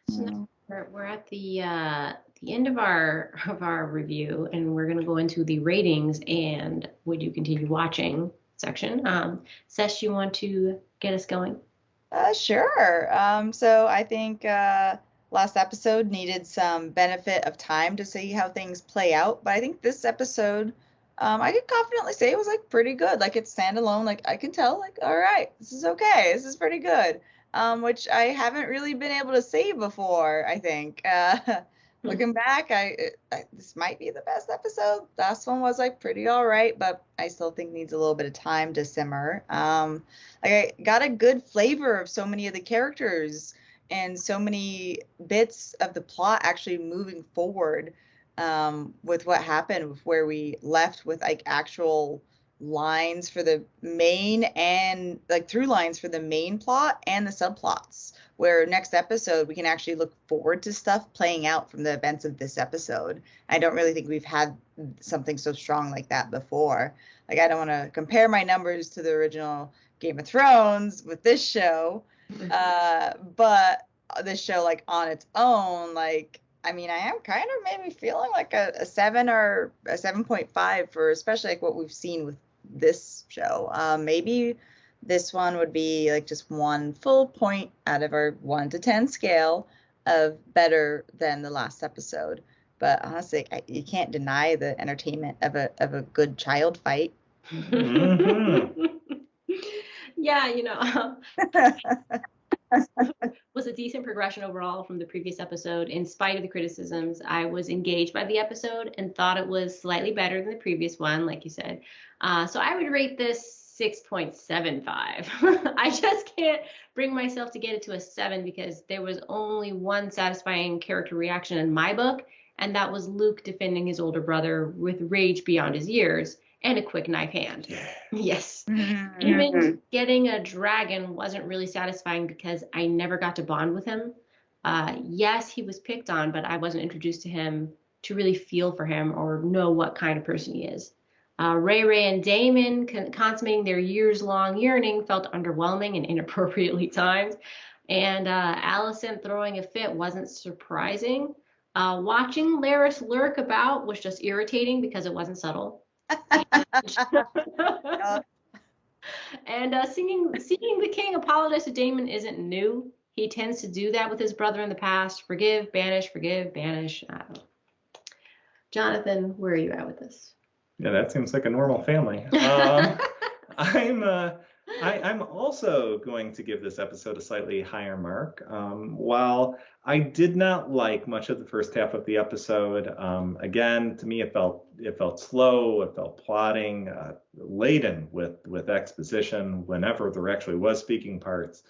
So now we're at the end of our review, and we're gonna go into the ratings and would you continue watching section. Sesh, you want to get us going? Sure. So I think last episode needed some benefit of time to see how things play out, but I think this episode, I could confidently say it was like pretty good. Like it's standalone. Like I can tell, like, all right, this is okay. This is pretty good. Which I haven't really been able to say before, I think. Looking back, this might be the best episode. Last one was like pretty all right, but I still think needs a little bit of time to simmer. Like I got a good flavor of so many of the characters and so many bits of the plot actually moving forward, with what happened, with where we left with like actual lines for the main and like through lines for the main plot and the subplots, where next episode we can actually look forward to stuff playing out from the events of this episode. I don't really think we've had something so strong like that before. Like I don't want to compare my numbers to the original Game of Thrones with this show, but this show like on its own, like I mean, I am kind of maybe feeling like a 7 or a 7.5 for especially like what we've seen with this show. Maybe this one would be like just 1 full point out of our 1 to 10 scale of better than the last episode. But honestly, you can't deny the entertainment of a good child fight. Mm-hmm. Yeah, you know. Was a decent progression overall from the previous episode. In spite of the criticisms, I was engaged by the episode and thought it was slightly better than the previous one, like you said. So I would rate this 6.75. I just can't bring myself to get it to a 7 because there was only one satisfying character reaction in my book, and that was Luke defending his older brother with rage beyond his years and a quick knife hand. Yeah. Yes. Mm-hmm. Even getting a dragon wasn't really satisfying because I never got to bond with him. Yes, he was picked on, but I wasn't introduced to him to really feel for him or know what kind of person he is. Ray and Damon consummating their years-long yearning felt underwhelming and inappropriately timed. And Alicent throwing a fit wasn't surprising. Watching Larys lurk about was just irritating because it wasn't subtle. And seeing the king apologize to Damon isn't new. He tends to do that with his brother in the past. Forgive, banish, forgive, banish. Jonathan, where are you at with this? Yeah, that seems like a normal family. I'm also going to give this episode a slightly higher mark. While I did not like much of the first half of the episode, again, to me it felt slow, it felt plotting, laden with exposition whenever there actually was speaking parts.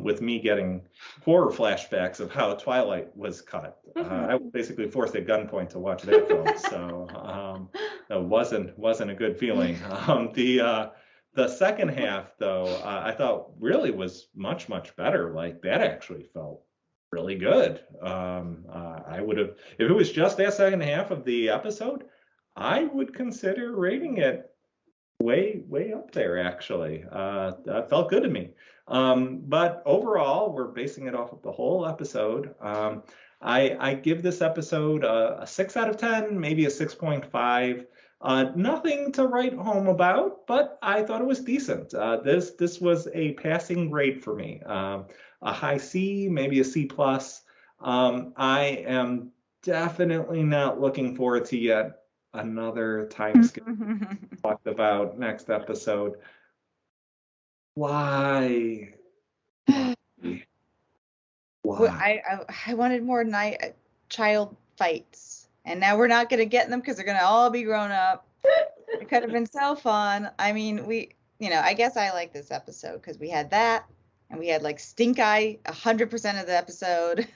With me getting horror flashbacks of how Twilight was cut. I was basically forced at gunpoint to watch that film. So That wasn't a good feeling. The second half, though, I thought really was much better. Like that actually felt really good. I would have, if it was just that second half of the episode, I would consider rating it way up there actually. That felt good to me. But overall, we're basing it off of the whole episode. I give this episode a 6 out of 10, maybe a 6.5. Nothing to write home about, but I thought it was decent. This was a passing grade for me. A high C, maybe a C plus. I am definitely not looking forward to yet another time skip talked about next episode. Why? Well, I wanted more child fights, and now we're not gonna get them because they're gonna all be grown up. It could have been so fun. I mean, I guess I like this episode because we had that, and we had like stink eye 100% of the episode.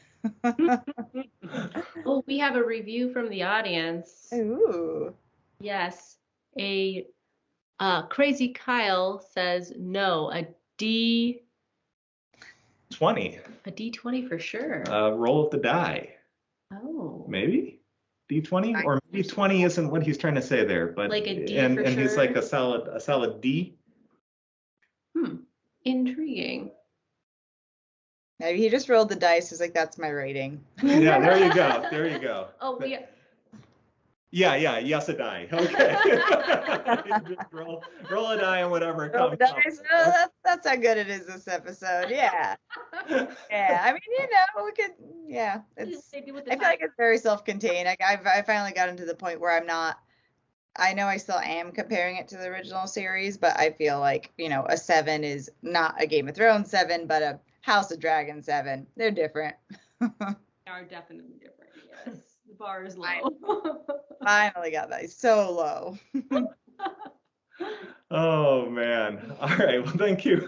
Well, we have a review from the audience. Ooh. Yes, a Crazy Kyle says no, a D20. 20. A D20 for sure. Roll of the die. Oh. Maybe D20, or maybe 20 isn't what he's trying to say there, but like a D and for he's sure. like a solid D. Intriguing. Maybe he just rolled the dice. He's like, that's my rating. Yeah, there you go. There you go. Oh, we. Yeah, yes, a die. Okay. Just roll a die and whatever Roll the comes up. dice. Oh, that's how good it is this episode. Yeah. Yeah. I mean, we could. Yeah. I feel like it's very self-contained. I finally got into the point where I'm not. I know I still am comparing it to the original series, but I feel like a 7 is not a Game of Thrones 7, but a House of Dragon 7. They're different. They are definitely different. Yes, the bar is low. Finally got that. So low. Oh man. All right. Well, thank you.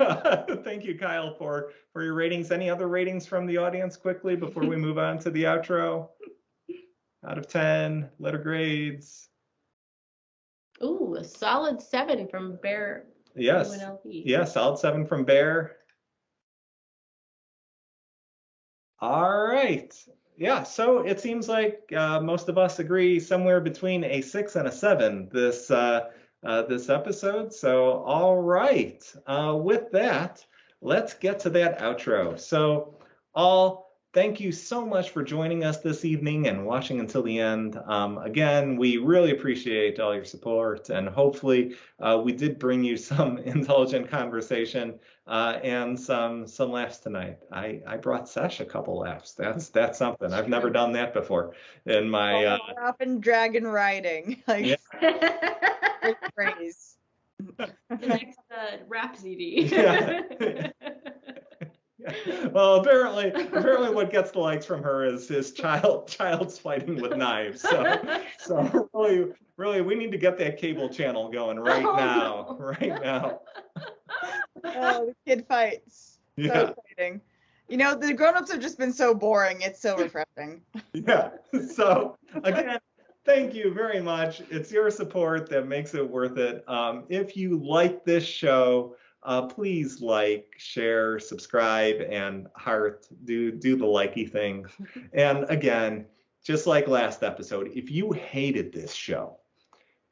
Thank you, Kyle, for your ratings. Any other ratings from the audience quickly before we move on to the outro? Out of 10, letter grades. Ooh, a solid 7 from Bear. Yes. UNLV. Yeah, solid 7 from Bear. All right. Yeah, so it seems like most of us agree somewhere between a 6 and a 7 this episode. So, all right. With that, let's get to that outro. So, thank you so much for joining us this evening and watching until the end. Again, we really appreciate all your support, and hopefully we did bring you some intelligent conversation and some laughs tonight. I brought Sesh a couple laughs. That's something. I've never done that before in my up in dragon riding. Like praise. The next rap CD. Yeah. Well, apparently what gets the likes from her is child's fighting with knives. So really we need to get that cable channel going right now. Oh, the kid fights. Yeah. So exciting. The grown-ups have just been so boring. It's so refreshing. Yeah. So again, thank you very much. It's your support that makes it worth it. If you like this show, please like, share, subscribe, and heart. Do the likey thing. And again, just like last episode, if you hated this show,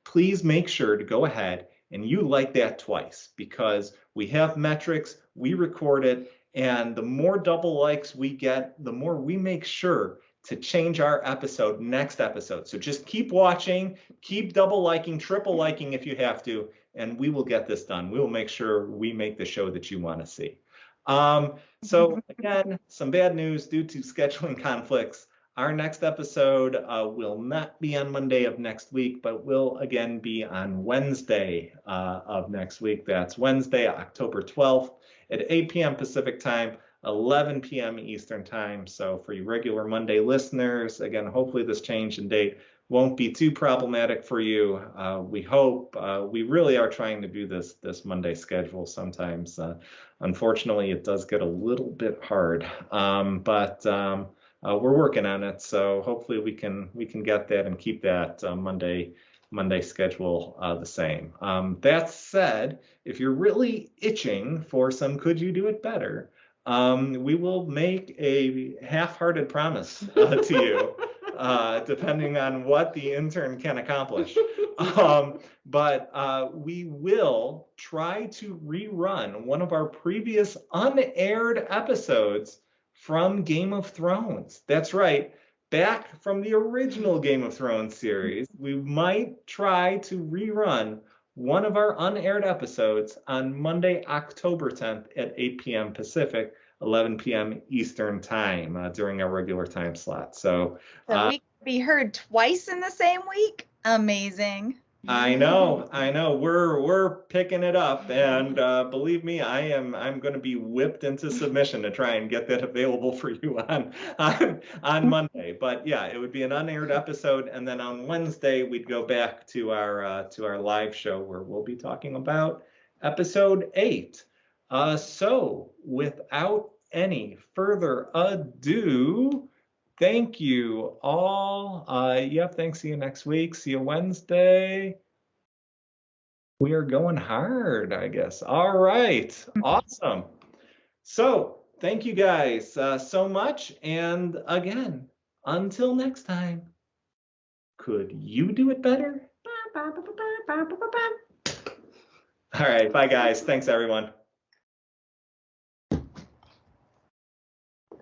please make sure to go ahead and you like that twice, because we have metrics, we record it, and the more double likes we get, the more we make sure to change our episode next episode. So just keep watching, keep double liking, triple liking if you have to, and we will get this done. We will make sure we make the show that you want to see. So again, some bad news due to scheduling conflicts. Our next episode will not be on Monday of next week, but will again be on Wednesday of next week. That's Wednesday, October 12th at 8 p.m. Pacific time, 11 p.m. Eastern time. So for you regular Monday listeners, again, hopefully this change in date won't be too problematic for you. We hope. We really are trying to do this Monday schedule. Sometimes, unfortunately, it does get a little bit hard, but we're working on it. So hopefully we can get that and keep that Monday Monday schedule the same. That said, if you're really itching for some Could You Do It Better, we will make a half-hearted promise to you, depending on what the intern can accomplish. But we will try to rerun one of our previous unaired episodes from Game of Thrones. That's right. Back from the original Game of Thrones series, we might try to rerun one of our unaired episodes on Monday, October 10th at 8 p.m. Pacific, 11 p.m. Eastern Time during our regular time slot. So we could be heard twice in the same week. Amazing. I know. We're picking it up, and believe me, I'm going to be whipped into submission to try and get that available for you on Monday. But yeah, it would be an unaired episode, and then on Wednesday we'd go back to our live show where we'll be talking about episode 8. So without any further ado, thank you all. Thanks. See you next week. See you Wednesday. We are going hard, I guess. All right. Awesome. So thank you guys so much. And again, until next time, could you do it better? All right. Bye, guys. Thanks, everyone.